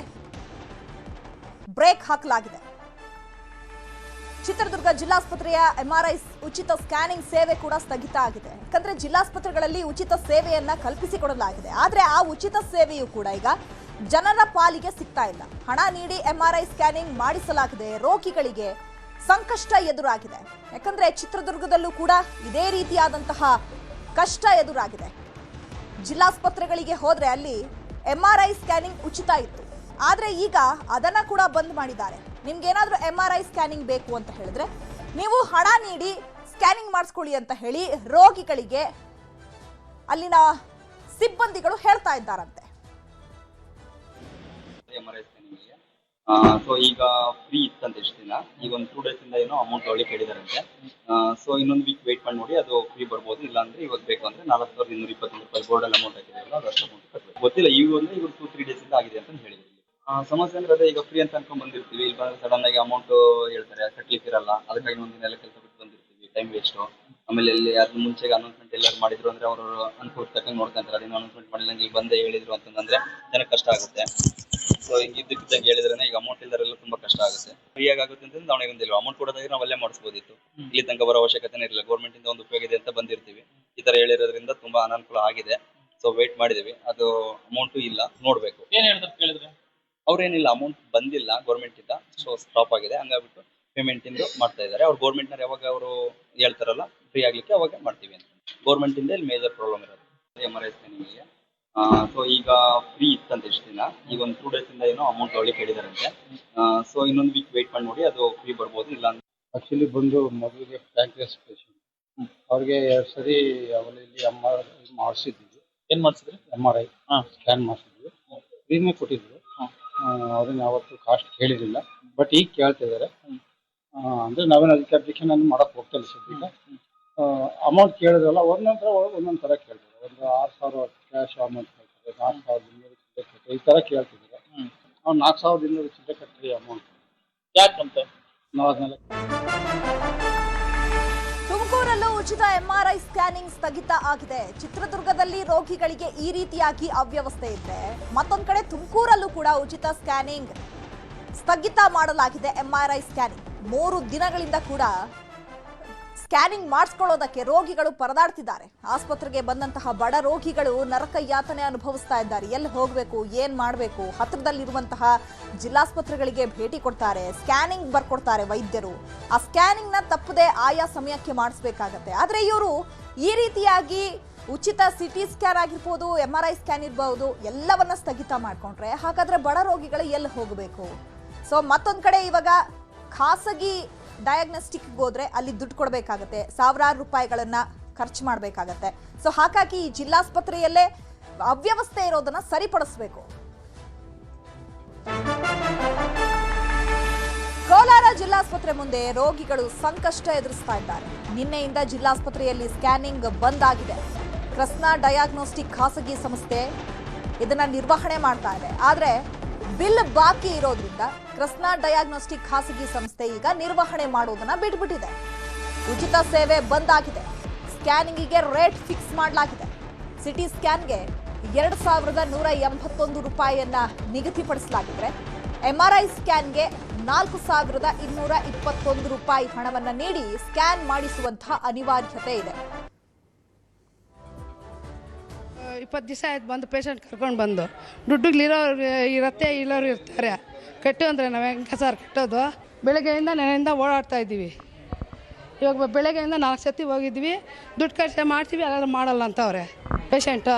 ಬ್ರೇಕ್ ಹಾಕಲಾಗಿದೆ. ಚಿತ್ರದುರ್ಗ ಜಿಲ್ಲಾಸ್ಪತ್ರೆಯ ಎಂಆರ್ಐ ಉಚಿತ ಸ್ಕ್ಯಾನಿಂಗ್ ಸೇವೆ ಕೂಡ ಸ್ಥಗಿತ ಆಗಿದೆ. ಯಾಕಂದ್ರೆ ಜಿಲ್ಲಾಸ್ಪತ್ರೆಗಳಲ್ಲಿ ಉಚಿತ ಸೇವೆಯನ್ನ ಕಲ್ಪಿಸಿಕೊಡಲಾಗಿದೆ. ಆದ್ರೆ ಆ ಉಚಿತ ಸೇವೆಯೂ ಕೂಡ ಈಗ ಜನರ ಪಾಲಿಗೆ ಸಿಗ್ತಾ ಇಲ್ಲ. ಹಣ ನೀಡಿ ಎಂಆರ್ಐ ಸ್ಕ್ಯಾನಿಂಗ್ ಮಾಡಿಸಲಾಗಿದೆ. ರೋಗಿಗಳಿಗೆ ಸಂಕಷ್ಟ ಎದುರಾಗಿದೆ. ಯಾಕಂದ್ರೆ ಚಿತ್ರದುರ್ಗದಲ್ಲೂ ಕೂಡ ಇದೇ ರೀತಿಯಾದಂತಹ ಕಷ್ಟ ಎದುರಾಗಿದೆ. ಜಿಲ್ಲಾಸ್ಪತ್ರೆಗಳಿಗೆ ಹೋದ್ರೆ ಅಲ್ಲಿ ಎಂಆರ್ಐ ಸ್ಕ್ಯಾನಿಂಗ್ ಉಚಿತ ಇತ್ತು. ಆದ್ರೆ ಈಗ ಅದನ್ನ ಕೂಡ ಬಂದ್ ಮಾಡಿದ್ದಾರೆ. ನಿಮ್ಗೇನಾದ್ರೂ ಎಂಆರ್ಐ ಸ್ಕ್ಯಾನಿಂಗ್ ಬೇಕು ಅಂತ ಹೇಳಿದ್ರೆ ನೀವು ಹಣ ನೀಡಿ ಸ್ಕ್ಯಾನಿಂಗ್ ಮಾಡಿಸ್ಕೊಳ್ಳಿ ಅಂತ ಹೇಳಿ ರೋಗಿಗಳಿಗೆ ಅಲ್ಲಿನ ಸಿಬ್ಬಂದಿಗಳು ಹೇಳ್ತಾ ಇದ್ದಾರಂತೆ. ಸೊ ಈಗ ಫ್ರೀ ಇತ್ತಂತ ಎಷ್ಟು ದಿನ, ಈಗ ಒಂದು 2 days ಇಂದ ಏನೋ ಅಮೌಂಟ್ ಒಳ್ಳೆ ಕೇಳಿದಾರಂತೆ. ಸೊ ಇನ್ನೊಂದು ವೀಕ್ ವೇಟ್ ಮಾಡಿ ನೋಡಿ, ಅದು ಫ್ರೀ ಬರ್ಬೋದು. ಇಲ್ಲ ಅಂದ್ರೆ ಇವಾಗ ಬೇಕು ಅಂದ್ರೆ 4221 ರೂಪಾಯಿ ಬೋರ್ಡಲ್ಲಿ ಅಮೌಂಟ್ ಹಾಕಿದಾರಲ್ಲ, ಅದಷ್ಟು ಅಮೌಂಟ್ ಕಟ್ಟಬೇಕು. ಗೊತ್ತಿಲ್ಲ, ಈಗ ಅಂದ್ರೆ ಇವಾಗ 2-3 days ಇಂದ ಆಗಿದೆ ಅಂತ ಹೇಳಿದ್ರು. ಸಮಸ್ಯೆ ಅಂದ್ರೆ ಅದೇ, ಈಗ ಫ್ರೀ ಅಂತ ಅನ್ಕೊಂಡ್ ಬಂದಿರ್ತೀವಿ, ಇಲ್ಲಿ ಬಂದ್ರೆ ಸಡನ್ ಆಗಿ ಅಮೌಂಟ್ ಹೇಳ್ತಾರೆ, ಕಟ್ಲಿಕ್ಕೆ ಇರಲ್ಲ. ಅದಕ್ಕಾಗಿ ಒಂದಿನ ಎಲ್ಲ ಕೆಲಸ ಬಿಟ್ಟು ಬಂದಿರ್ತೀವಿ, ಟೈಮ್ ವೇಸ್ಟ್. ಆಮೇಲೆ ಇಲ್ಲಿ ಅದ್ರ ಮುಂಚೆಗೆ ಅನೌನ್ಸ್ಮೆಂಟ್ ಎಲ್ಲರೂ ಮಾಡಿದ್ರು ಅಂದ್ರೆ ಅವರು ಅನುಕೂಲ ತಕ್ಕಂಗೆ ನೋಡ್ಕೊಂತಾರೆ. ಅದೇನು ಅನೌನ್ಸ್ಮೆಂಟ್ ಮಾಡಿದಂಗೆ ಇಲ್ಲಿ ಬಂದೇ ಹೇಳಿದ್ರು ಅಂತಂದ್ರೆ ಜನಕ್ಕೆ ಕಷ್ಟ ಆಗುತ್ತೆ. ಸೊ ಇದ್ದಕ್ಕಿದ್ದಂಗೆ ಹೇಳಿದ್ರೆ ಈಗ ಅಮೌಂಟ್ ಇಲ್ದಾರೆಲ್ಲ ತುಂಬಾ ಕಷ್ಟ ಆಗುತ್ತೆ. ಫ್ರೀ ಆಗುತ್ತೆ ಅಂತಂದ್ರೆ ದಾವಣಗೆರೆ ಅಮೌಂಟ್ ಕೊಡೋದಾದ್ರೆ ನಾವು ಅಲ್ಲೇ ಮಾಡಿಸ್ಬೋದಿತ್ತು. ಇಲ್ಲಿ ತನಕ ಬರೋ ಅವಶ್ಯಕತೆ ಇರಲಿಲ್ಲ. ಗೌರ್ಮೆಂಟ್ ಇಂದ ಒಂದು ಉಪಯೋಗ ಇದೆ ಅಂತ ಬಂದಿರ್ತೀವಿ. ಈ ತರ ಹೇಳಿರೋದ್ರಿಂದ ತುಂಬಾ ಅನಾನುಕೂಲ ಆಗಿದೆ. ಸೊ ವೇಟ್ ಮಾಡಿದೀವಿ, ಅದು ಅಮೌಂಟು ಇಲ್ಲ, ನೋಡ್ಬೇಕು. ಏನ್ ಹೇಳ್ತಾರೆ ಕೇಳಿದ್ರೆ ಅವ್ರೇನಿಲ್ಲ, ಅಮೌಂಟ್ ಬಂದಿಲ್ಲ ಗೌರ್ಮೆಂಟ್ ಇಂದ, ಸೊ ಸ್ಟಾಪ್ ಆಗಿದೆ. ಹಂಗಾಗ್ಬಿಟ್ಟು ಪೇಮೆಂಟ್ ಇಂದ ಮಾಡ್ತಾ ಇದ್ದಾರೆ. ಅವ್ರು ಗೌರ್ಮೆಂಟ್ ನ ಯಾವಾಗ ಅವರು ಹೇಳ್ತಾರಲ್ಲ ಫ್ರೀ ಆಗ್ಲಿಕ್ಕೆ ಅವಾಗ ಮಾಡ್ತೀವಿ ಅಂತ. ಗೌರ್ಮೆಂಟ್ ಇಂದ ಇಲ್ಲಿ ಮೇಜರ್ ಪ್ರಾಬ್ಲಮ್ ಇರೋದು ಎಂಆರ್ಐ ಸ್ಕ್ಯಾನಿಂಗ್. ಸೊ ಈಗ ಫ್ರೀ ಇತ್ತಂತ ಎಷ್ಟು ದಿನ, ಈಗ ಒಂದು 2 days ಇಂದ ಏನೋ ಅಮೌಂಟ್ ಒಳ್ಳೆ ಕೇಳಿದಾರಂತೆ. ಸೊ ಇನ್ನೊಂದು ವೀಕ್ ವೇಟ್ ಮಾಡಿ ನೋಡಿ, ಅದು ಫ್ರೀ ಬರ್ಬೋದು. ಇಲ್ಲ ಅಂದ್ರೆ ಆಕ್ಚುಲಿ ಬಂದು ಮೊದಲಿಗೆ ಪ್ಯಾಂಕ್ರಿಯಾಸ್ ಪೇಷಂಟ್, ಅವ್ರಿಗೆ 2 ಸರಿ ಅವಲ್ಲಿ MRI ಮಾಡಿಸಿದ್ವಿ. ಏನ್ ಮಾಡ್ಸಿದ್ರಿ? MRI ಸ್ಕ್ಯಾನ್ ಮಾಡಿಸಿದ್ವಿ, ಫ್ರೀನೇ ಕೊಟ್ಟಿದ್ರು. ಅದನ್ನ ಯಾವತ್ತು ಕಾಸ್ಟ್ ಕೇಳಿರಲಿಲ್ಲ, ಬಟ್ ಈಗ ಕೇಳ್ತಿದ್ದಾರೆ. ಅಂದ್ರೆ ನಾವೇನು ಅದಕ್ಕೆ ಅಬ್ಜೆಕ್ಷನ್ ಅನ್ನು ಮಾಡಕ್ ಹೋಗ್ತಿಲ್ಲ ಸದ್ಯಕ್ಕೆ. ಅಮೌಂಟ್ ಕೇಳಿದ್ರಲ್ಲ, ಒಂದೊಂದ್ ತರ ಕೇಳ್ತಾರೆ. ಒಂದು 6,000 ಕ್ಯಾಶ್ ಅಮೌಂಟ್ ಕೇಳ್ತಾರೆ, 4,200 ಕಟ್ಟಿ, ಈ ತರ ಕೇಳ್ತಿದ್ದಾರೆ. ಅವ್ರು 4,200 ಚಿಲ್ಲರೆ ಕಟ್ಟಿ ಅಮೌಂಟ್ ಯಾಕಂತ ನಾವು ಅದನ್ನೆಲ್ಲ. ತುಮಕೂರಲ್ಲೂ ಉಚಿತ ಎಂಆರ್ಐ ಸ್ಕ್ಯಾನಿಂಗ್ ಸ್ಥಗಿತ ಆಗಿದೆ. ಚಿತ್ರದುರ್ಗದಲ್ಲಿ ರೋಗಿಗಳಿಗೆ ಈ ರೀತಿಯಾಗಿ ಅವ್ಯವಸ್ಥೆ ಇದೆ. ಮತ್ತೊಂದು ಕಡೆ ತುಮಕೂರಲ್ಲೂ ಕೂಡ ಉಚಿತ ಸ್ಕ್ಯಾನಿಂಗ್ ಸ್ಥಗಿತ ಮಾಡಲಾಗಿದೆ. ಎಂಆರ್ಐ ಸ್ಕ್ಯಾನಿಂಗ್ 3 ದಿನಗಳಿಂದ ಕೂಡ ಸ್ಕ್ಯಾನಿಂಗ್ ಮಾಡಿಸ್ಕೊಳ್ಳೋದಕ್ಕೆ ರೋಗಿಗಳು ಪರದಾಡ್ತಿದ್ದಾರೆ. ಆಸ್ಪತ್ರೆಗೆ ಬಂದಂತಹ ಬಡ ರೋಗಿಗಳು ನರಕ ಯಾತನೆ ಅನುಭವಿಸ್ತಾ ಇದ್ದಾರೆ. ಎಲ್ಲಿ ಹೋಗಬೇಕು, ಏನ್ ಮಾಡಬೇಕು, ಹತ್ತಿರದಲ್ಲಿರುವಂತಹ ಜಿಲ್ಲಾಸ್ಪತ್ರೆಗಳಿಗೆ ಭೇಟಿ ಕೊಡ್ತಾರೆ, ಸ್ಕ್ಯಾನಿಂಗ್ ಬರ್ಕೊಡ್ತಾರೆ ವೈದ್ಯರು. ಆ ಸ್ಕ್ಯಾನಿಂಗ್ ನ ತಪ್ಪದೆ ಆಯಾ ಸಮಯಕ್ಕೆ ಮಾಡಿಸ್ಬೇಕಾಗತ್ತೆ. ಆದ್ರೆ ಇವರು ಈ ರೀತಿಯಾಗಿ ಉಚಿತ ಸಿಟಿ ಸ್ಕ್ಯಾನ್ ಆಗಿರ್ಬೋದು, ಎಂಆರ್ಐ ಸ್ಕ್ಯಾನ್ ಇರಬಹುದು, ಎಲ್ಲವನ್ನ ಸ್ಥಗಿತ ಮಾಡ್ಕೊಂಡ್ರೆ ಹಾಗಾದ್ರೆ ಬಡ ರೋಗಿಗಳು ಎಲ್ಲಿ ಹೋಗಬೇಕು? ಸೊ ಮತ್ತೊಂದ್ ಕಡೆ ಇವಾಗ ಖಾಸಗಿ ಡಯಾಗ್ನೋಸ್ಟಿಕ್ ಹೋದ್ರೆ ಅಲ್ಲಿ ದುಡ್ಡು ಕೊಡಬೇಕಾಗತ್ತೆ, ಸಾವಿರಾರು ರೂಪಾಯಿಗಳನ್ನ ಖರ್ಚು ಮಾಡಬೇಕಾಗತ್ತೆ. ಸೊ ಹಾಗಾಗಿ ಈ ಜಿಲ್ಲಾಸ್ಪತ್ರೆಯಲ್ಲೇ ಅವ್ಯವಸ್ಥೆ ಇರೋದನ್ನ ಸರಿಪಡಿಸಬೇಕು. ಕೋಲಾರ ಜಿಲ್ಲಾಸ್ಪತ್ರೆ ಮುಂದೆ ರೋಗಿಗಳು ಸಂಕಷ್ಟ ಎದುರಿಸ್ತಾ ಇದ್ದಾರೆ. ನಿನ್ನೆಯಿಂದ ಜಿಲ್ಲಾಸ್ಪತ್ರೆಯಲ್ಲಿ ಸ್ಕ್ಯಾನಿಂಗ್ ಬಂದ್ ಆಗಿದೆ. ಕೃಷ್ಣ ಡಯಾಗ್ನೋಸ್ಟಿಕ್ ಖಾಸಗಿ ಸಂಸ್ಥೆ ಇದನ್ನ ನಿರ್ವಹಣೆ ಮಾಡ್ತಾ ಇದೆ. ಆದ್ರೆ ಬಿಲ್ ಬಾಕಿ ಇರೋದ್ರಿಂದ ಕೃಷ್ಣ ಡಯಾಗ್ನೋಸ್ಟಿಕ್ ಖಾಸಗಿ ಸಂಸ್ಥೆ ಈಗ ನಿರ್ವಹಣೆ ಮಾಡೋದನ್ನ ಬಿಟ್ಬಿಟ್ಟಿದೆ. ಉಚಿತ ಸೇವೆ ಬಂದ್ ಆಗಿದೆ. ಸ್ಕ್ಯಾನಿಂಗಿಗೆ ರೇಟ್ ಫಿಕ್ಸ್ ಮಾಡಲಾಗಿದೆ. ಸಿಟಿ ಸ್ಕ್ಯಾನ್ಗೆ 2,181 ರೂಪಾಯಿಯನ್ನ ನಿಗದಿಪಡಿಸಲಾಗಿದ್ರೆ ಎಂಆರ್ಐ ಸ್ಕ್ಯಾನ್ಗೆ 4,221 ರೂಪಾಯಿ ಹಣವನ್ನ ನೀಡಿ ಸ್ಕ್ಯಾನ್ ಮಾಡಿಸುವಂತಹ ಅನಿವಾರ್ಯತೆ ಇದೆ. 20 ದಿವಸ ಆಯ್ತು ಬಂದು ಪೇಷಂಟ್ ಕರ್ಕೊಂಡು ಬಂದು. ದುಡ್ಡುಗಳಿರೋರು ಇರುತ್ತೆ, ಇಲ್ಲೋರು ಇರ್ತಾರೆ. ಕಟ್ಟು ಅಂದರೆ ನಾವು ಹೆಂಗೆ ಸರ್ ಕಟ್ಟೋದು? ಬೆಳಗ್ಗೆಯಿಂದ ನೆನೆಯಿಂದ ಓಡಾಡ್ತಾ ಇದ್ದೀವಿ. ಇವಾಗ ಬೆಳಗ್ಗೆಯಿಂದ 4 ಸತಿ ಹೋಗಿದ್ವಿ, ದುಡ್ಡು ಖರ್ಚು ಮಾಡ್ತೀವಿ, ಯಾರು ಮಾಡಲ್ಲ ಅಂತವ್ರೆ ಪೇಷಂಟು.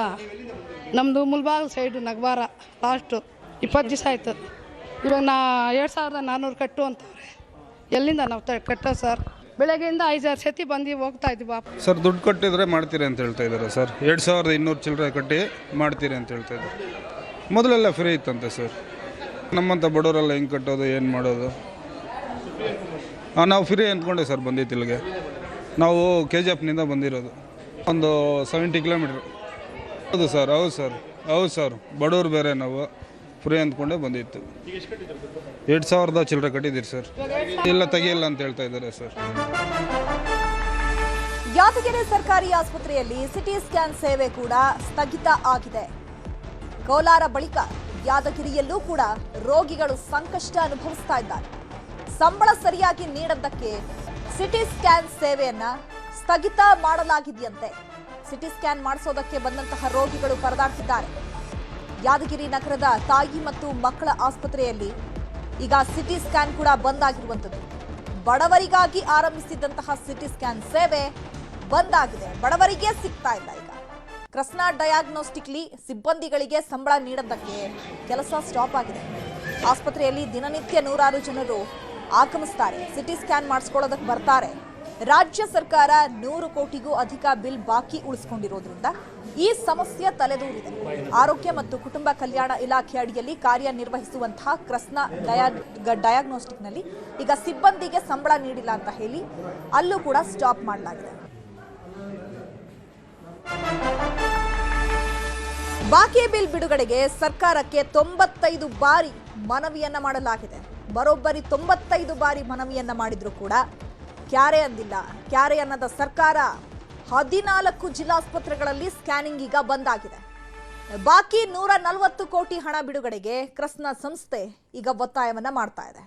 ನಮ್ಮದು ಮುಲ್ಬಾಗ್ ಸೈಡು ನಗವಾರ ಲಾಸ್ಟು 20 ದಿವಸ ಆಯಿತು. ಇವಾಗ 2,400 ಕಟ್ಟು ಅಂತವ್ರೆ. ಎಲ್ಲಿಂದ ನಾವು ಕಟ್ಟೋ ಸರ್? ಬೆಳಗ್ಗೆಯಿಂದ 5-6 ಸತಿ ಬಂದು ಹೋಗ್ತಾ ಇದ್ದೀವಿ. ಸರ್ ದುಡ್ಡು ಕಟ್ಟಿದ್ರೆ ಮಾಡ್ತೀರಿ ಅಂತ ಹೇಳ್ತಾ ಇದ್ದಾರೆ ಸರ್. 2,200 ಚಿಲ್ಲರೆ ಕಟ್ಟಿ ಮಾಡ್ತೀರಿ ಅಂತ ಹೇಳ್ತಾ ಇದ್ದಾರೆ. ಮೊದಲೆಲ್ಲ ಫ್ರೀ ಇತ್ತಂತೆ ಸರ್. ನಮ್ಮಂಥ ಬಡವರೆಲ್ಲ ಹೆಂಗೆ ಕಟ್ಟೋದು, ಏನು ಮಾಡೋದು? ನಾವು ಫ್ರೀ ಅಂದ್ಕೊಂಡೆ ಸರ್ ಬಂದಿತ್ತು ಇಲ್ಲಿಗೆ. ನಾವು KGFನಿಂದ ಬಂದಿರೋದು, ಒಂದು 70 ಕಿಲೋಮೀಟ್ರ್. ಹೌದು ಸರ್, ಹೌದು ಸರ್, ಬಡವ್ರು ಬೇರೆ, ನಾವು ಫ್ರೀ ಅಂದ್ಕೊಂಡೆ ಬಂದಿತ್ತು. 2,000 ಚಿಲ್ಲರೆ ಕಟ್ಟಿದ್ದೀರಿ ಸರ್. ಇಲ್ಲ ತೆಗಿಯಲ್ಲ ಅಂತ ಹೇಳ್ತಾ ಇದ್ದಾರೆ ಸರ್. ಯಾದಗಿರಿ ಸರ್ಕಾರಿ ಆಸ್ಪತ್ರೆಯಲ್ಲಿ ಸಿಟಿ ಸ್ಕ್ಯಾನ್ ಸೇವೆ ಕೂಡ ಸ್ಥಗಿತ ಆಗಿದೆ. ಕೋಲಾರ ಬಳಿಕ ಯಾದಗಿರಿಯಲ್ಲೂ ಕೂಡ ರೋಗಿಗಳು ಸಂಕಷ್ಟ ಅನುಭವಿಸ್ತಾ ಇದ್ದಾರೆ. ಸಂಬಳ ಸರಿಯಾಗಿ ನೀಡದ್ದಕ್ಕೆ ಸಿಟಿ ಸ್ಕ್ಯಾನ್ ಸೇವೆಯನ್ನ ಸ್ಥಗಿತ ಮಾಡಲಾಗಿದೆಯಂತೆ. ಸಿಟಿ ಸ್ಕ್ಯಾನ್ ಮಾಡಿಸೋದಕ್ಕೆ ಬಂದಂತಹ ರೋಗಿಗಳು ಪರದಾಡ್ತಿದ್ದಾರೆ. ಯಾದಗಿರಿ ನಗರದ ತಾಯಿ ಮತ್ತು ಮಕ್ಕಳ ಆಸ್ಪತ್ರೆಯಲ್ಲಿ ಈಗ ಸಿಟಿ ಸ್ಕ್ಯಾನ್ ಕೂಡ ಬಂದ್ ಆಗಿರುವಂಥದ್ದು. ಬಡವರಿಗಾಗಿ ಆರಂಭಿಸಿದಂತಹ ಸಿಟಿ ಸ್ಕ್ಯಾನ್ ಸೇವೆ ಬಂದ್ ಆಗಿದೆ. ಬಡವರಿಗೆ ಸಿಗ್ತಾ ಇಲ್ಲ. ಈಗ ಕೃಷ್ಣಾ ಡಯಾಗ್ನೋಸ್ಟಿಕ್ಲಿ ಸಿಬ್ಬಂದಿಗಳಿಗೆ ಸಂಬಳ ನೀಡೋದಕ್ಕೆ ಕೆಲಸ ಸ್ಟಾಪ್ ಆಗಿದೆ. ಆಸ್ಪತ್ರೆಯಲ್ಲಿ ದಿನನಿತ್ಯ ನೂರಾರು ಜನರು ಆಗಮಿಸ್ತಾರೆ, ಸಿಟಿ ಸ್ಕ್ಯಾನ್ ಮಾಡಿಸ್ಕೊಳ್ಳೋದಕ್ಕೆ ಬರ್ತಾರೆ. ರಾಜ್ಯ ಸರ್ಕಾರ 100 ಕೋಟಿಗೂ ಅಧಿಕ ಬಿಲ್ ಬಾಕಿ ಉಳಿಸಿಕೊಂಡಿರೋದ್ರಿಂದ ಈ ಸಮಸ್ಯೆ ತಲೆದೂರಿದೆ. ಆರೋಗ್ಯ ಮತ್ತು ಕುಟುಂಬ ಕಲ್ಯಾಣ ಇಲಾಖೆ ಅಡಿಯಲ್ಲಿ ಕಾರ್ಯನಿರ್ವಹಿಸುವಂತಹ ಕೃಷ್ಣಾ ಡಯಾಗ್ನೋಸ್ಟಿಕ್ನಲ್ಲಿ ಈಗ ಸಿಬ್ಬಂದಿಗೆ ಸಂಬಳ ನೀಡಿಲ್ಲ ಅಂತ ಹೇಳಿ ಅಲ್ಲೂ ಕೂಡ ಸ್ಟಾಪ್ ಮಾಡಲಾಗಿದೆ. ಬಾಕಿ ಬಿಲ್ ಬಿಡುಗಡೆಗೆ ಸರ್ಕಾರಕ್ಕೆ 95 ಬಾರಿ ಮನವಿಯನ್ನ ಮಾಡಲಾಗಿದೆ. ಬರೋಬ್ಬರಿ 95 ಬಾರಿ ಮನವಿಯನ್ನ ಮಾಡಿದ್ರು ಕೂಡ ಕ್ಯಾರೆ ಅಂದಿಲ್ಲ. ಕ್ಯಾರೆ ಅನ್ನದ ಸರ್ಕಾರ 14 ಜಿಲ್ಲಾಸ್ಪತ್ರೆಗಳಲ್ಲಿ ಸ್ಕ್ಯಾನಿಂಗ್ ಈಗ ಬಂದ್ ಆಗಿದೆ. ಬಾಕಿ 140 ಕೋಟಿ ಹಣ ಬಿಡುಗಡೆಗೆ ಕೃಷ್ಣಾ ಸಂಸ್ಥೆ ಈಗ ಒತ್ತಾಯವನ್ನ ಮಾಡ್ತಾ ಇದೆ.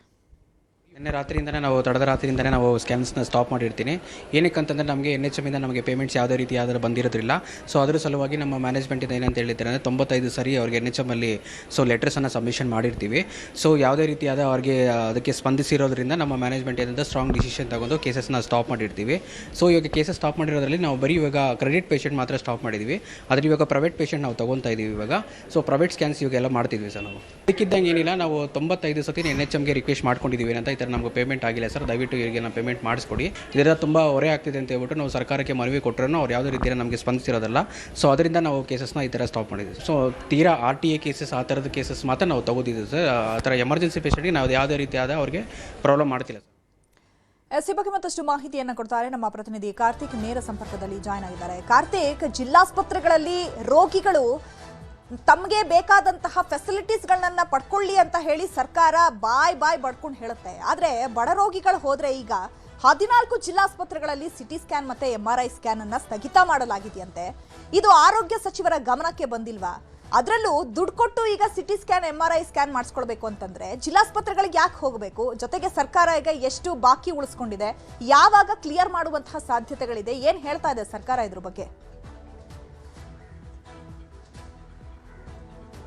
ನಿನ್ನೆ ರಾತ್ರಿಯಿಂದನೇ ನಾವು ತಡದ ರಾತ್ರಿಯಿಂದನೇ ನಾವು ಸ್ಕ್ಯಾನ್ಸ್ನ ಸ್ಟಾಪ್ ಮಾಡಿರ್ತೀನಿ. ಏನಕ್ಕಂತಂದರೆ ನಮಗೆ NHM ಇಂದ ನಮಗೆ ಪೇಮೆಂಟ್ಸ್ ಯಾವುದೇ ರೀತಿ ಯಾವ್ದಾರು ಬಂದಿರೋದ್ರಿಲ್ಲ. ಸೊ ಅದ್ರ ಸಲುವಾಗಿ ನಮ್ಮ ಮ್ಯಾನೇಜ್ಮೆಂಟಿಂದ ಏನಂತ ಹೇಳಿದ್ದಾರೆ ಅಂದರೆ 95 ಸರಿ ಅವ್ರಿಗೆ NHM ಅಲ್ಲಿ ಲೆಟರ್ಸನ್ನು ಸಬ್ಮಿಷನ್ ಮಾಡಿರ್ತೀವಿ. ಸೊ ಯಾವುದೇ ರೀತಿಯಾದ ಅವ್ರಿಗೆ ಅದಕ್ಕೆ ಸ್ಪಂದಿಸಿರೋದ್ರಿಂದ ನಮ್ಮ ಮ್ಯಾನೇಜ್ಮೆಂಟ್ ಏನಿದೆ ಸ್ಟ್ರಾಂಗ್ ಡಿಸಿಷನ್ ತಗೊಂಡು ಕೇಸಸ್ನ ಸ್ಟಾಪ್ ಮಾಡಿರ್ತೀವಿ. ಸೊ ಇವಾಗ ಕೇಸಸ್ ಸ್ಟಾಪ್ ಮಾಡಿರೋದ್ರಲ್ಲಿ ನಾವು ಬರೀ ಇವಾಗ ಕ್ರೆಡಿಟ್ ಪೇಷಂಟ್ ಮಾತ್ರ ಸ್ಟಾಪ್ ಮಾಡಿದ್ದೀವಿ. ಆದರೆ ಇವಾಗ ಪ್ರೈವೇಟ್ ಪೇಷಂಟ್ ನಾವು ತೊಗೊತಾ ಇದ್ದೀವಿ. ಇವಾಗ ಸೊ ಪ್ರೈವೇಟ್ ಸ್ಕ್ಯಾನ್ಸ್ ಇವಾಗೆಲ್ಲ ಮಾಡ್ತಿದ್ವಿ ಸರ್. ನಾವು ಅದಕ್ಕಿದ್ದಂಗೆ ಏನಿಲ್ಲ, ನಾವು 95 ಸತಿ NHMಗೆ ರಿಕ್ವೆಸ್ಟ್ ಮಾಡ್ಕೊಂಡಿದ್ದೀವಿ ಅಂತ. ಈ ಥರ ನಮಗೆ ಪೇಮೆಂಟ್ ಆಗಿಲ್ಲ ಸರ್, ದಯವಿಟ್ಟು ಇವರಿಗೆ ನಾವು ಪೇಮೆಂಟ್ ಮಾಡಿಸ್ಕೊಡಿ, ಇದರಿಂದ ತುಂಬ ಹೊರೆ ಆಗ್ತಿದೆ ಅಂತ ಹೇಳ್ಬಿಟ್ಟು ನಾವು ಸರ್ಕಾರಕ್ಕೆ ಮನವಿ ಕೊಟ್ಟರೂ ಅವ್ರು ಯಾವುದೇ ರೀತಿಯಲ್ಲಿ ನಮಗೆ ಸ್ಪಂದಿಸಿರೋದಲ್ಲ. ಸೊ ಅದರಿಂದ ನಾವು ಕೇಸಸ್ನ ಈ ಥರ ಸ್ಟಾಪ್ ಮಾಡಿದ್ವಿ. ಸೊ ತೀರಾ RTA ಕೇಸಸ್ ಆ ಥರದ ಕೇಸಸ್ ಮಾತ್ರ ನಾವು ತಗೋದಿದ್ದೀವಿ ಸರ್. ಆ ಥರ ಎಮರ್ಜೆನ್ಸಿ ಪೇಷಂಟ್ಗೆ ನಾವು ಯಾವುದೇ ರೀತಿಯಾದ ಅವ್ರಿಗೆ ಪ್ರಾಬ್ಲಮ್ ಮಾಡ್ತಿಲ್ಲ ಸರ್. ಈ ಬಗ್ಗೆ ಮತ್ತಷ್ಟು ಮಾಹಿತಿಯನ್ನು ಕೊಡ್ತಾರೆ ನಮ್ಮ ಪ್ರತಿನಿಧಿ ಕಾರ್ತಿಕ್. ನೇರ ಸಂಪರ್ಕದಲ್ಲಿ ಜಾಯ್ನ್ ಆಗಿದ್ದಾರೆ. ಕಾರ್ತಿಕ್, ಜಿಲ್ಲಾಸ್ಪತ್ರೆಗಳಲ್ಲಿ ರೋಗಿಗಳು ತಮಗೆ ಬೇಕಾದಂತಹ ಫೆಸಿಲಿಟೀಸ್ಗಳನ್ನ ಪಡ್ಕೊಳ್ಳಿ ಅಂತ ಹೇಳಿ ಸರ್ಕಾರ ಬಾಯ್ ಬಡ್ಕೊಂಡು ಹೇಳುತ್ತೆ. ಆದರೆ ಬಡ ರೋಗಿಗಳು ಹೋದ್ರೆ ಈಗ 14 ಜಿಲ್ಲಾಸ್ಪತ್ರೆಗಳಲ್ಲಿ ಸಿಟಿ ಸ್ಕ್ಯಾನ್ ಮತ್ತೆ MRI ಸ್ಕ್ಯಾನ್ ಅನ್ನ ಸ್ಥಗಿತ ಮಾಡಲಾಗಿದೆಯಂತೆ. ಇದು ಆರೋಗ್ಯ ಸಚಿವರ ಗಮನಕ್ಕೆ ಬಂದಿಲ್ವಾ? ಅದರಲ್ಲೂ ದುಡ್ಡು ಕೊಟ್ಟು ಈಗ ಸಿಟಿ ಸ್ಕ್ಯಾನ್ MRI ಸ್ಕ್ಯಾನ್ ಮಾಡಿಸ್ಕೊಳ್ಬೇಕು ಅಂತಂದ್ರೆ ಜಿಲ್ಲಾಸ್ಪತ್ರೆಗಳಿಗೆ ಯಾಕೆ ಹೋಗಬೇಕು? ಜೊತೆಗೆ ಸರ್ಕಾರ ಈಗ ಎಷ್ಟು ಬಾಕಿ ಉಳಿಸ್ಕೊಂಡಿದೆ, ಯಾವಾಗ ಕ್ಲಿಯರ್ ಮಾಡುವಂತಹ ಸಾಧ್ಯತೆಗಳಿದೆ, ಏನ್ ಹೇಳ್ತಾ ಇದೆ ಸರ್ಕಾರ ಇದ್ರ ಬಗ್ಗೆ?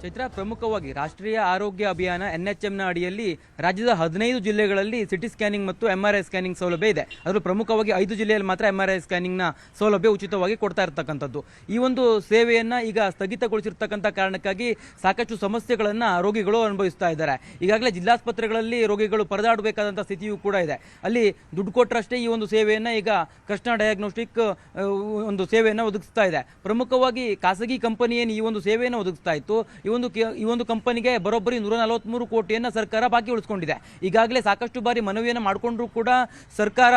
ಚೈತ್ರ, ಪ್ರಮುಖವಾಗಿ ರಾಷ್ಟ್ರೀಯ ಆರೋಗ್ಯ ಅಭಿಯಾನ NHMನ ಅಡಿಯಲ್ಲಿ ರಾಜ್ಯದ 15 ಜಿಲ್ಲೆಗಳಲ್ಲಿ ಸಿಟಿ ಸ್ಕ್ಯಾನಿಂಗ್ ಮತ್ತು MRI ಸ್ಕ್ಯಾನಿಂಗ್ ಸೌಲಭ್ಯ ಇದೆ. ಅದರಲ್ಲೂ ಪ್ರಮುಖವಾಗಿ 5 ಜಿಲ್ಲೆಯಲ್ಲಿ ಮಾತ್ರ MRI ಸ್ಕ್ಯಾನಿಂಗ್ನ ಸೌಲಭ್ಯ ಉಚಿತವಾಗಿ ಕೊಡ್ತಾ ಇರ್ತಕ್ಕಂಥದ್ದು. ಈ ಒಂದು ಸೇವೆಯನ್ನು ಈಗ ಸ್ಥಗಿತಗೊಳಿಸಿರ್ತಕ್ಕಂಥ ಕಾರಣಕ್ಕಾಗಿ ಸಾಕಷ್ಟು ಸಮಸ್ಯೆಗಳನ್ನು ರೋಗಿಗಳು ಅನುಭವಿಸ್ತಾ ಇದ್ದಾರೆ. ಈಗಾಗಲೇ ಜಿಲ್ಲಾಸ್ಪತ್ರೆಗಳಲ್ಲಿ ರೋಗಿಗಳು ಪರದಾಡಬೇಕಾದಂಥ ಸ್ಥಿತಿಯೂ ಕೂಡ ಇದೆ. ಅಲ್ಲಿ ದುಡ್ಡು ಕೊಟ್ಟರಷ್ಟೇ ಈ ಒಂದು ಸೇವೆಯನ್ನು ಈಗ ಕೃಷ್ಣಾ ಡಯಾಗ್ನೋಸ್ಟಿಕ್ ಒಂದು ಸೇವೆಯನ್ನು ಒದಗಿಸ್ತಾ ಇದೆ. ಪ್ರಮುಖವಾಗಿ ಖಾಸಗಿ ಕಂಪನಿ ಏನು ಈ ಒಂದು ಸೇವೆಯನ್ನು ಒದಗಿಸ್ತಾ ಇತ್ತು, ಈ ಒಂದು ಕಂಪನಿಗೆ ಬರೋಬ್ಬರಿ 143 ಕೋಟಿಯನ್ನು ಸರ್ಕಾರ ಬಾಕಿ ಉಳಿಸ್ಕೊಂಡಿದೆ. ಈಗಾಗಲೇ ಸಾಕಷ್ಟು ಬಾರಿ ಮನವಿಯನ್ನು ಮಾಡಿಕೊಂಡ್ರೂ ಕೂಡ ಸರ್ಕಾರ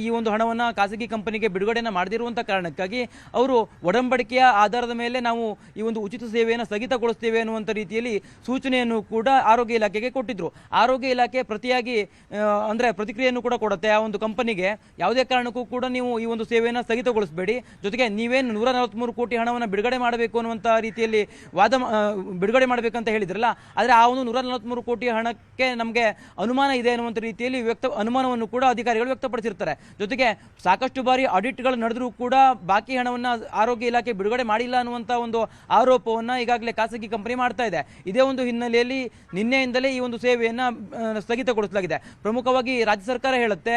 ಈ ಒಂದು ಹಣವನ್ನು ಖಾಸಗಿ ಕಂಪನಿಗೆ ಬಿಡುಗಡೆಯನ್ನು ಮಾಡದಿರುವಂಥ ಕಾರಣಕ್ಕಾಗಿ ಅವರು ಒಡಂಬಡಿಕೆಯ ಆಧಾರದ ಮೇಲೆ ನಾವು ಈ ಒಂದು ಉಚಿತ ಸೇವೆಯನ್ನು ಸ್ಥಗಿತಗೊಳಿಸ್ತೇವೆ ಅನ್ನುವಂಥ ರೀತಿಯಲ್ಲಿ ಸೂಚನೆಯನ್ನು ಕೂಡ ಆರೋಗ್ಯ ಇಲಾಖೆಗೆ ಕೊಟ್ಟಿದ್ರು. ಆರೋಗ್ಯ ಇಲಾಖೆ ಪ್ರತಿಕ್ರಿಯೆಯನ್ನು ಕೂಡ ಕೊಡುತ್ತೆ ಆ ಒಂದು ಕಂಪನಿಗೆ. ಯಾವುದೇ ಕಾರಣಕ್ಕೂ ಕೂಡ ನೀವು ಈ ಒಂದು ಸೇವೆಯನ್ನು ಸ್ಥಗಿತಗೊಳಿಸಬೇಡಿ, ಜೊತೆಗೆ ನೀವೇನು 143 ಕೋಟಿ ಹಣವನ್ನು ಬಿಡುಗಡೆ ಮಾಡಬೇಕು ಅನ್ನುವಂಥ ರೀತಿಯಲ್ಲಿ ಬಿಡುಗಡೆ ಮಾಡಬೇಕಂತ ಹೇಳಿದ್ರಲ್ಲ, ಆದರೆ ಆ ಒಂದು 143 ಕೋಟಿ ಹಣಕ್ಕೆ ನಮಗೆ ಅನುಮಾನ ಇದೆ ಅನ್ನುವಂಥ ರೀತಿಯಲ್ಲಿ ಅನುಮಾನವನ್ನು ಕೂಡ ಅಧಿಕಾರಿಗಳು ವ್ಯಕ್ತಪಡಿಸಿರ್ತಾರೆ. ಜೊತೆಗೆ ಸಾಕಷ್ಟು ಬಾರಿ ಆಡಿಟ್ಗಳು ನಡೆದರೂ ಕೂಡ ಬಾಕಿ ಹಣವನ್ನು ಆರೋಗ್ಯ ಇಲಾಖೆ ಬಿಡುಗಡೆ ಮಾಡಿಲ್ಲ ಅನ್ನುವಂಥ ಒಂದು ಆರೋಪವನ್ನು ಈಗಾಗಲೇ ಖಾಸಗಿ ಕಂಪನಿ ಮಾಡ್ತಾ ಇದೆ. ಇದೇ ಒಂದು ಹಿನ್ನೆಲೆಯಲ್ಲಿ ನಿನ್ನೆಯಿಂದಲೇ ಈ ಒಂದು ಸೇವೆಯನ್ನು ಸ್ಥಗಿತಗೊಳಿಸಲಾಗಿದೆ. ಪ್ರಮುಖವಾಗಿ ರಾಜ್ಯ ಸರ್ಕಾರ ಹೇಳುತ್ತೆ,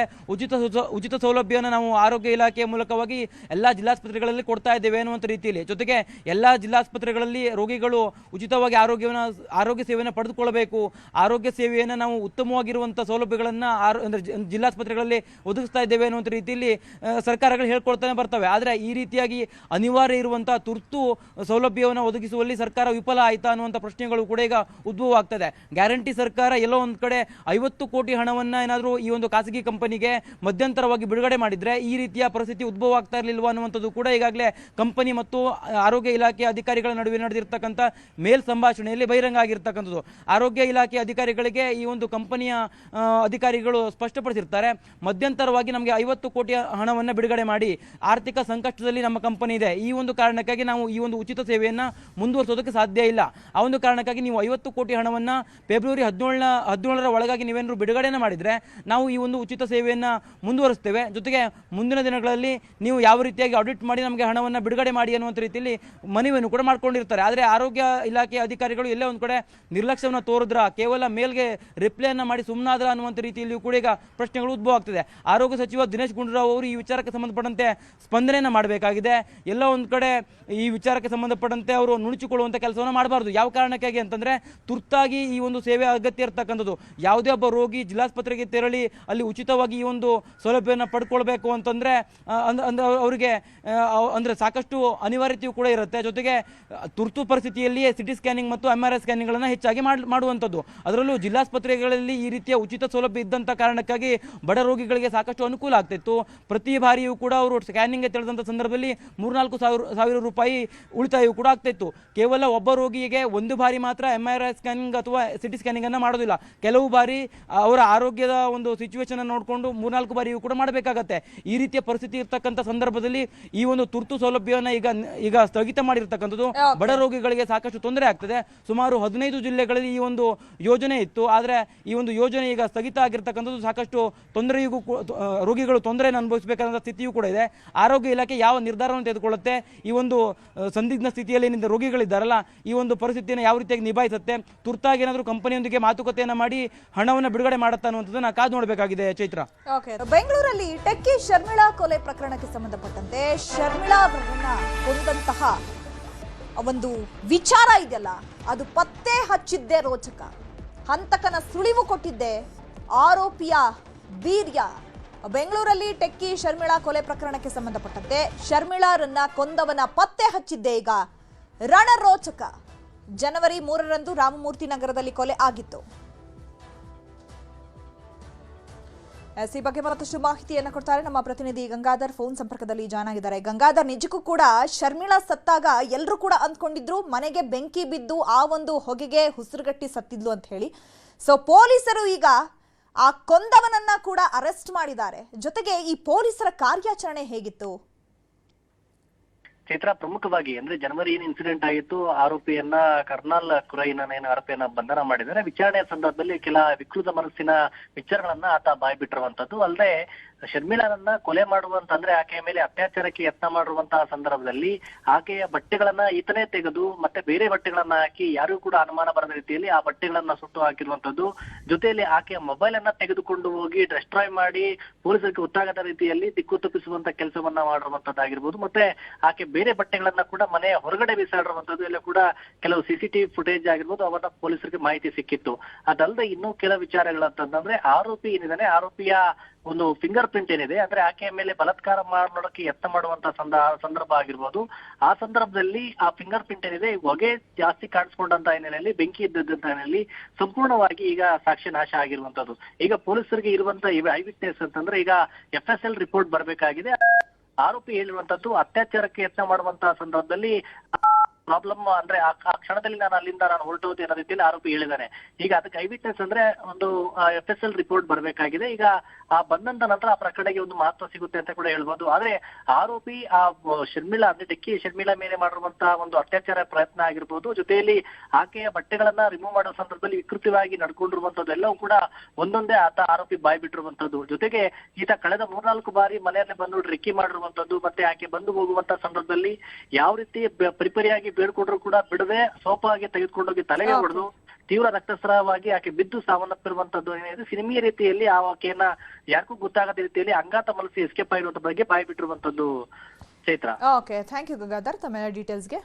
ಉಚಿತ ಸೌಲಭ್ಯವನ್ನು ನಾವು ಆರೋಗ್ಯ ಇಲಾಖೆಯ ಮೂಲಕವಾಗಿ ಎಲ್ಲ ಜಿಲ್ಲಾಸ್ಪತ್ರೆಗಳಲ್ಲಿ ಕೊಡ್ತಾ ಇದ್ದೇವೆ ಅನ್ನುವಂಥ ರೀತಿಯಲ್ಲಿ. ಜೊತೆಗೆ ಎಲ್ಲ ಜಿಲ್ಲಾಸ್ಪತ್ರೆಗಳಲ್ಲಿ ರೋಗಿಗಳು ಉಚಿತವಾಗಿ ಆರೋಗ್ಯ ಸೇವೆಯನ್ನು ಪಡೆದುಕೊಳ್ಳಬೇಕು, ಆರೋಗ್ಯ ಸೇವೆಯನ್ನು ನಾವು ಉತ್ತಮವಾಗಿರುವಂಥ ಸೌಲಭ್ಯಗಳನ್ನು ಜಿಲ್ಲಾಸ್ಪತ್ರೆಗಳಲ್ಲಿ ಒದಗಿಸ್ತಾ ಇದ್ದೇವೆ ಅನ್ನುವಂಥ ರೀತಿಯಲ್ಲಿ ಸರ್ಕಾರಗಳು ಹೇಳ್ಕೊಳ್ತಾನೆ ಬರ್ತವೆ. ಆದರೆ ಈ ರೀತಿಯಾಗಿ ಅನಿವಾರ್ಯ ಇರುವಂಥ ತುರ್ತು ಸೌಲಭ್ಯವನ್ನು ಒದಗಿಸುವಲ್ಲಿ ಸರ್ಕಾರ ವಿಫಲ ಆಯಿತಾ ಅನ್ನುವಂಥ ಪ್ರಶ್ನೆಗಳು ಕೂಡ ಈಗ ಉದ್ಭವ ಆಗ್ತದೆ. ಗ್ಯಾರಂಟಿ ಸರ್ಕಾರ ಎಲ್ಲೋ ಒಂದು ಕಡೆ 50 ಕೋಟಿ ಹಣವನ್ನು ಏನಾದರೂ ಈ ಒಂದು ಖಾಸಗಿ ಕಂಪನಿಗೆ ಮಧ್ಯಂತರವಾಗಿ ಬಿಡುಗಡೆ ಮಾಡಿದರೆ ಈ ರೀತಿಯ ಪರಿಸ್ಥಿತಿ ಉದ್ಭವ ಆಗ್ತಾ ಇರಲಿಲ್ವ ಅನ್ನುವಂಥದ್ದು ಕೂಡ ಈಗಾಗಲೇ ಕಂಪನಿ ಮತ್ತು ಆರೋಗ್ಯ ಇಲಾಖೆ ಅಧಿಕಾರಿಗಳ ನಡುವೆ ನಡೆದಿರ್ತಕ್ಕಂಥ ಮೇಲ್ ಸಂಭಾಷಣೆಯಲ್ಲಿ ಬಹಿರಂಗ ಆಗಿರ್ತಕ್ಕಂಥದ್ದು. ಆರೋಗ್ಯ ಇಲಾಖೆ ಅಧಿಕಾರಿಗಳಿಗೆ ಈ ಒಂದು ಕಂಪನಿಯ ಅಧಿಕಾರಿಗಳು ಸ್ಪಷ್ಟಪಡಿಸಿರ್ತಾರೆ, ಮಧ್ಯಂತರವಾಗಿ ನಮಗೆ 50 ಕೋಟಿ ಹಣವನ್ನು ಬಿಡುಗಡೆ ಮಾಡಿ ಆರ್ಥಿಕ ಸಂಕಷ್ಟದಲ್ಲಿ ನಮ್ಮ ಕಂಪನಿ ಇದೆ, ಈ ಒಂದು ಕಾರಣಕ್ಕಾಗಿ ನಾವು ಈ ಒಂದು ಉಚಿತ ಸೇವೆಯನ್ನು ಮುಂದುವರಿಸೋದಕ್ಕೆ ಸಾಧ್ಯ ಇಲ್ಲ. ಆ ಒಂದು ಕಾರಣಕ್ಕಾಗಿ ನೀವು 50 ಕೋಟಿ ಹಣವನ್ನು ಫೆಬ್ರವರಿ 17ರ ಒಳಗಾಗಿ ನೀವೇನಾದ್ರು ಬಿಡುಗಡೆನ ಮಾಡಿದರೆ ನಾವು ಈ ಒಂದು ಉಚಿತ ಸೇವೆಯನ್ನು ಮುಂದುವರಿಸ್ತೇವೆ. ಜೊತೆಗೆ ಮುಂದಿನ ದಿನಗಳಲ್ಲಿ ನೀವು ಯಾವ ರೀತಿಯಾಗಿ ಆಡಿಟ್ ಮಾಡಿ ನಮಗೆ ಹಣವನ್ನು ಬಿಡುಗಡೆ ಮಾಡಿ ಅನ್ನುವಂಥ ರೀತಿಯಲ್ಲಿ ಮನವಿಯನ್ನು ಕೂಡ ಮಾಡ್ಕೊಂಡಿರ್ತಾರೆ. ಆದರೆ ಆರೋಗ್ಯ ಇಲಾಖೆ ಅಧಿಕಾರಿಗಳು ಎಲ್ಲೇ ಒಂದು ಕಡೆ ನಿರ್ಲಕ್ಷ್ಯವನ್ನು ತೋರಿದ್ರ, ಕೇವಲ ಮೇಲ್ಗೆ ರಿಪ್ಲೈಯನ್ನು ಮಾಡಿ ಸುಮ್ಮನಾದ್ರ ಅನ್ನುವಂಥ ರೀತಿಯಲ್ಲಿಯೂ ಕೂಡ ಈಗ ಪ್ರಶ್ನೆಗಳು ಉದ್ಭವ ಆಗ್ತಿದೆ. ಆರೋಗ್ಯ ಸಚಿವ ದಿನೇಶ್ ಗುಂಡೂರಾವ್ ಅವರು ಈ ವಿಚಾರಕ್ಕೆ ಸಂಬಂಧಪಟ್ಟಂತೆ ಸ್ಪಂದನೆಯನ್ನು ಮಾಡಬೇಕಾಗಿದೆ. ಎಲ್ಲ ಒಂದು ಕಡೆ ಈ ವಿಚಾರಕ್ಕೆ ಸಂಬಂಧಪಟ್ಟಂತೆ ಅವರು ನುಣುಚಿಕೊಳ್ಳುವಂಥ ಕೆಲಸವನ್ನು ಮಾಡಬಾರ್ದು. ಯಾವ ಕಾರಣಕ್ಕಾಗಿ ಅಂತಂದರೆ ತುರ್ತಾಗಿ ಈ ಒಂದು ಸೇವೆ ಅಗತ್ಯ ಇರತಕ್ಕಂಥದ್ದು. ಯಾವುದೇ ಒಬ್ಬ ರೋಗಿ ಜಿಲ್ಲಾಸ್ಪತ್ರೆಗೆ ತೆರಳಿ ಅಲ್ಲಿ ಉಚಿತವಾಗಿ ಈ ಒಂದು ಸೌಲಭ್ಯವನ್ನು ಪಡ್ಕೊಳ್ಬೇಕು ಅಂತಂದರೆ ಅವರಿಗೆ ಅಂದರೆ ಸಾಕಷ್ಟು ಅನಿವಾರ್ಯತೆಯೂ ಕೂಡ ಇರುತ್ತೆ. ಜೊತೆಗೆ ತುರ್ತು ಪರಿಸ್ಥಿತಿಯಲ್ಲಿಯೇ ಸಿಟಿ ಸ್ಕ್ಯಾನಿಂಗ್ ಮತ್ತು MRI ಸ್ಕ್ಯಾನಿಂಗ್ಗಳನ್ನು ಹೆಚ್ಚಾಗಿ ಮಾಡುವಂಥದ್ದು. ಅದರಲ್ಲೂ ಜಿಲ್ಲಾಸ್ಪತ್ರೆಗಳಲ್ಲಿ ಈ ರೀತಿಯ ಉಚಿತ ಸೌಲಭ್ಯ ಇದ್ದಂಥ ಕಾರಣಕ್ಕಾಗಿ ಬಡ ರೋಗಿಗಳಿಗೆ ಸಾಕಷ್ಟು ಅನುಕೂಲ ಆಗ್ತಿತ್ತು. ಪ್ರತಿ ಬಾರಿಯೂ ಕೂಡ ಅವರು ಸ್ಕ್ಯಾನಿಂಗ್ಗೆ ತಿಳಿದಂಥ ಸಂದರ್ಭದಲ್ಲಿ 3-4 ಸಾವಿರ ರೂಪಾಯಿ ಉಳಿತಾಯವೂ ಕೂಡ ಆಗ್ತಾಯಿತ್ತು. ಕೇವಲ ಒಬ್ಬ ರೋಗಿಗೆ ಒಂದು ಬಾರಿ ಮಾತ್ರ MRI ಸ್ಕ್ಯಾನಿಂಗ್ ಅಥವಾ ಸಿಟಿ ಸ್ಕ್ಯಾನಿಂಗನ್ನು ಮಾಡೋದಿಲ್ಲ, ಕೆಲವು ಬಾರಿ ಅವರ ಆರೋಗ್ಯದ ಒಂದು ಸಿಚುವೇಶನ್ ನೋಡಿಕೊಂಡು 3-4 ಬಾರಿಯೂ ಕೂಡ ಮಾಡಬೇಕಾಗತ್ತೆ. ಈ ರೀತಿಯ ಪರಿಸ್ಥಿತಿ ಇರ್ತಕ್ಕಂಥ ಸಂದರ್ಭದಲ್ಲಿ ಈ ಒಂದು ತುರ್ತು ಸೌಲಭ್ಯವನ್ನು ಈಗ ಸ್ಥಗಿತ ಮಾಡಿರ್ತಕ್ಕಂಥದ್ದು ಬಡ ರೋಗಿಗಳಿಗೆ ಸಾಕಷ್ಟು ತೊಂದರೆ ಆಗ್ತದೆ. ಸುಮಾರು 15 ಜಿಲ್ಲೆಗಳಲ್ಲಿ ಈ ಒಂದು ಯೋಜನೆ ಇತ್ತು, ಆದರೆ ಈ ಒಂದು ಯೋಜನೆ ಈಗ ಸ್ಥಗಿತ ಆಗಿರ್ತಕ್ಕಂಥದ್ದು ಸಾಕಷ್ಟು ತೊಂದರೆಗೂ ರೋಗಿಗಳು ತೊಂದರೆಯನ್ನು ಅನುಭವಿಸಬೇಕಾದ ಸ್ಥಿತಿಯೂ ಕೂಡ ಇದೆ. ಆರೋಗ್ಯ ಇಲಾಖೆ ಯಾವ ನಿರ್ಧಾರವನ್ನು ತೆಗೆದುಕೊಳ್ಳುತ್ತೆ, ಈ ಒಂದು ಸಂದಿಗ್ಧ ಸ್ಥಿತಿಯಲ್ಲಿ ಏನಿದೆ ರೋಗಿಗಳಿದ್ದಾರಲ್ಲ, ಈ ಒಂದು ಪರಿಸ್ಥಿತಿಯನ್ನು ಯಾವ ರೀತಿಯಾಗಿ ನಿಭಾಯಿಸುತ್ತೆ, ತುರ್ತಾಗಿ ಏನಾದರೂ ಕಂಪನಿಯೊಂದಿಗೆ ಮಾತುಕತೆಯನ್ನು ಮಾಡಿ ಹಣವನ್ನು ಬಿಡುಗಡೆ ಮಾಡುತ್ತಾ ಅನ್ನುವಂಥದ್ದನ್ನು ಕಾದು ನೋಡಬೇಕಾಗಿದೆ. ಚೈತ್ರ, ಬೆಂಗಳೂರಲ್ಲಿ ಟೆಕ್ಕಿ ಶರ್ಮಿಳಾ ಕೊಲೆ ಪ್ರಕರಣಕ್ಕೆ ಸಂಬಂಧಪಟ್ಟಂತೆ ಶರ್ಮಿಳಾ ಅವರನ್ನ ಕೊಂದಂತಹ ಒಂದು ವಿಚಾರ ಇದೆಯಲ್ಲ, ಅದು ಪತ್ತೆ ಹಚ್ಚಿದ್ದೇ ರೋಚಕ. ಹಂತಕನ ಸುಳಿವು ಕೊಟ್ಟಿದ್ದೆ ಆರೋಪಿಯ ವೀರ್ಯ. ಬೆಂಗಳೂರಲ್ಲಿ ಟೆಕ್ಕಿ ಶರ್ಮಿಳಾ ಕೊಲೆ ಪ್ರಕರಣಕ್ಕೆ ಸಂಬಂಧಪಟ್ಟಂತೆ ಶರ್ಮಿಳಾರನ್ನ ಕೊಂದವನ ಪತ್ತೆ ಹಚ್ಚಿದ್ದೆ ಈಗ ರಣರೋಚಕ. ಜನವರಿ 3ರಂದು ರಾಮಮೂರ್ತಿ ನಗರದಲ್ಲಿ ಕೊಲೆ ಆಗಿತ್ತು. ಈ ಬಗ್ಗೆ ಮತ್ತಷ್ಟು ಮಾಹಿತಿಯನ್ನು ಕೊಡ್ತಾರೆ ನಮ್ಮ ಪ್ರತಿನಿಧಿ ಗಂಗಾಧರ್, ಫೋನ್ ಸಂಪರ್ಕದಲ್ಲಿ ಜಾಯ್ನ್ ಆಗಿದ್ದಾರೆ. ಗಂಗಾಧರ್, ನಿಜಕ್ಕೂ ಕೂಡ ಶರ್ಮಿಳಾ ಸತ್ತಾಗ ಎಲ್ಲರೂ ಕೂಡ ಅಂದ್ಕೊಂಡಿದ್ರು ಮನೆಗೆ ಬೆಂಕಿ ಬಿದ್ದು ಆ ಒಂದು ಹೊಗೆಗೆ ಉಸಿರುಗಟ್ಟಿ ಸತ್ತಿದ್ಲು ಅಂತ ಹೇಳಿ. ಸೊ ಪೊಲೀಸರು ಈಗ ಆ ಕೊಂದವನನ್ನ ಕೂಡ ಅರೆಸ್ಟ್ ಮಾಡಿದ್ದಾರೆ. ಜೊತೆಗೆ ಈ ಪೊಲೀಸರ ಕಾರ್ಯಾಚರಣೆ ಹೇಗಿತ್ತು? ಚೈತ್ರ, ಪ್ರಮುಖವಾಗಿ ಅಂದ್ರೆ ಜನವರಿ ಏನ್ ಇನ್ಸಿಡೆಂಟ್ ಆಗಿತ್ತು, ಆರೋಪಿಯನ್ನ ಕರ್ನಾಲ್ ಕುರೈನ ಆರೋಪಿಯನ್ನ ಬಂಧನ ಮಾಡಿದ್ದಾರೆ. ವಿಚಾರಣೆಯ ಸಂದರ್ಭದಲ್ಲಿ ಕೆಲ ವಿಕೃತ ಮನಸ್ಸಿನ ವಿಚಾರಗಳನ್ನ ಆತ ಬಾಯ್ಬಿಟ್ಟಿರುವಂತದ್ದು. ಅಲ್ಲದೆ ಶರ್ಮಿಳಾರನ್ನ ಕೊಲೆ ಮಾಡುವಂತಂದ್ರೆ ಆಕೆಯ ಮೇಲೆ ಅತ್ಯಾಚಾರಕ್ಕೆ ಯತ್ನ ಮಾಡಿರುವಂತಹ ಸಂದರ್ಭದಲ್ಲಿ ಆಕೆಯ ಬಟ್ಟೆಗಳನ್ನ ಈತನೇ ತೆಗೆದು ಮತ್ತೆ ಬೇರೆ ಬಟ್ಟೆಗಳನ್ನ ಹಾಕಿ ಯಾರಿಗೂ ಕೂಡ ಅನುಮಾನ ಬರದ ರೀತಿಯಲ್ಲಿ ಆ ಬಟ್ಟೆಗಳನ್ನ ಸುಟ್ಟು ಹಾಕಿರುವಂತದ್ದು. ಜೊತೆಯಲ್ಲಿ ಆಕೆಯ ಮೊಬೈಲ್ ಅನ್ನ ತೆಗೆದುಕೊಂಡು ಹೋಗಿ ಡೆಸ್ಟ್ರಾಯ್ ಮಾಡಿ ಪೊಲೀಸರಿಗೆ ಗೊತ್ತಾಗದ ರೀತಿಯಲ್ಲಿ ದಿಕ್ಕು ತಪ್ಪಿಸುವಂತ ಕೆಲಸವನ್ನ ಮಾಡಿರುವಂತದ್ದಾಗಿರ್ಬೋದು. ಮತ್ತೆ ಆಕೆ ಬೇರೆ ಬಟ್ಟೆಗಳನ್ನ ಕೂಡ ಮನೆಯ ಹೊರಗಡೆ ಬಿಸಾಡಿರುವಂತದ್ದು ಎಲ್ಲ ಕೂಡ ಕೆಲವು CCTV ಫುಟೇಜ್ ಆಗಿರ್ಬೋದು, ಅವನ್ನ ಪೊಲೀಸರಿಗೆ ಮಾಹಿತಿ ಸಿಕ್ಕಿತ್ತು. ಅದಲ್ಲದೆ ಇನ್ನೂ ಕೆಲವು ವಿಚಾರಗಳಂತಂದ್ರೆ ಆರೋಪಿ ಏನಿದಾನೆ, ಆರೋಪಿಯ ಒಂದು ಫಿಂಗರ್ ಪ್ರಿಂಟ್ ಏನಿದೆ, ಅಂದ್ರೆ ಆಕೆಯ ಮೇಲೆ ಬಲಾತ್ಕಾರ ಮಾಡೋದಕ್ಕೆ ಯತ್ನ ಮಾಡುವಂತ ಸಂದರ್ಭ ಆಗಿರ್ಬೋದು. ಆ ಸಂದರ್ಭದಲ್ಲಿ ಆ ಫಿಂಗರ್ ಪ್ರಿಂಟ್ ಏನಿದೆ ಹೊಗೆ ಜಾಸ್ತಿ ಕಾಣಿಸ್ಕೊಂಡಂತ ಹಿನ್ನೆಲೆಯಲ್ಲಿ, ಬೆಂಕಿ ಇದ್ದಂತ ಹಿನ್ನೆಲೆಯಲ್ಲಿ ಸಂಪೂರ್ಣವಾಗಿ ಈಗ ಸಾಕ್ಷ್ಯ ನಾಶ ಆಗಿರುವಂತದ್ದು. ಈಗ ಪೊಲೀಸರಿಗೆ ಇರುವಂತ ಐ ವಿಟ್ನೆಸ್ ಅಂತಂದ್ರೆ ಈಗ FSL ರಿಪೋರ್ಟ್ ಬರಬೇಕಾಗಿದೆ. ಆರೋಪಿ ಹೇಳಿರುವಂತದ್ದು ಅತ್ಯಾಚಾರಕ್ಕೆ ಯತ್ನ ಮಾಡುವಂತಹ ಸಂದರ್ಭದಲ್ಲಿ ಪ್ರಾಬ್ಲಮ್ ಅಂದ್ರೆ ಆ ಕ್ಷಣದಲ್ಲಿ ನಾನು ಹೊರಟೋದು ಅನ್ನೋ ರೀತಿಯಲ್ಲಿ ಆರೋಪಿ ಹೇಳಿದ್ದಾನೆ. ಈಗ ಅದಕ್ಕೆ ಐ ವಿಟ್ನೆಸ್ ಅಂದ್ರೆ ಒಂದು FSL ರಿಪೋರ್ಟ್ ಬರಬೇಕಾಗಿದೆ. ಈಗ ಆ ಬಂದಂತ ನಂತರ ಆ ಪ್ರಕರಣಕ್ಕೆ ಒಂದು ಮಹತ್ವ ಸಿಗುತ್ತೆ ಅಂತ ಕೂಡ ಹೇಳ್ಬೋದು. ಆದ್ರೆ ಆರೋಪಿ ಆ ಶರ್ಮಿಳಾ ಅಂದ್ರೆ ಟೆಕ್ಕಿ ಶರ್ಮಿಳಾ ಮೇಲೆ ಮಾಡಿರುವಂತಹ ಒಂದು ಅತ್ಯಾಚಾರ ಪ್ರಯತ್ನ ಆಗಿರ್ಬೋದು, ಜೊತೆಯಲ್ಲಿ ಆಕೆಯ ಬಟ್ಟೆಗಳನ್ನ ರಿಮೂವ್ ಮಾಡೋ ಸಂದರ್ಭದಲ್ಲಿ ವಿಕೃತವಾಗಿ ನಡ್ಕೊಂಡಿರುವಂತದ್ದು ಎಲ್ಲವೂ ಕೂಡ ಒಂದೊಂದೇ ಆರೋಪಿ ಬಾಯ್ ಬಿಟ್ಟಿರುವಂತದ್ದು. ಜೊತೆಗೆ ಈತ ಕಳೆದ 3-4 ಬಾರಿ ಮನೆಯಲ್ಲಿ ಬಂದು ರೆಕ್ಕಿ ಮಾಡಿರುವಂತದ್ದು, ಮತ್ತೆ ಆಕೆ ಬಂದು ಹೋಗುವಂತ ಸಂದರ್ಭದಲ್ಲಿ ಯಾವ ರೀತಿ ಪರಿಪರಿಯಾಗಿ ಬೇಡ್ಕೊಂಡ್ರು ಕೂಡ ಬಿಡದೆ ಸೋಪಾಗಿ ತೆಗೆದುಕೊಂಡೋಗಿ ತಲೆಗೆ ಹೊಡೆದು ತೀವ್ರ ರಕ್ತಸ್ರಾವವಾಗಿ ಆಕೆ ಬಿದ್ದು ಸಾವನ್ನಪ್ಪಿರುವಂತದ್ದು ಏನಿದೆ. ಸಿನಿಮೀಯ ರೀತಿಯಲ್ಲಿ ಆಕೆಯನ್ನ ಯಾರಿಗೂ ಗೊತ್ತಾಗದ ರೀತಿಯಲ್ಲಿ ಅಂಗಾತ ಮನಸ್ಸು ಎಸ್ಕೇಪ್ ಆಗಿರುವಂತ ಬಗ್ಗೆ ಬಾಯಿ ಬಿಟ್ಟಿರುವಂತದ್ದು. Chaitra, okay, thank you Gangadhar ತಮ್ಮ ಡೀಟೇಲ್ಸ್ಗೆ.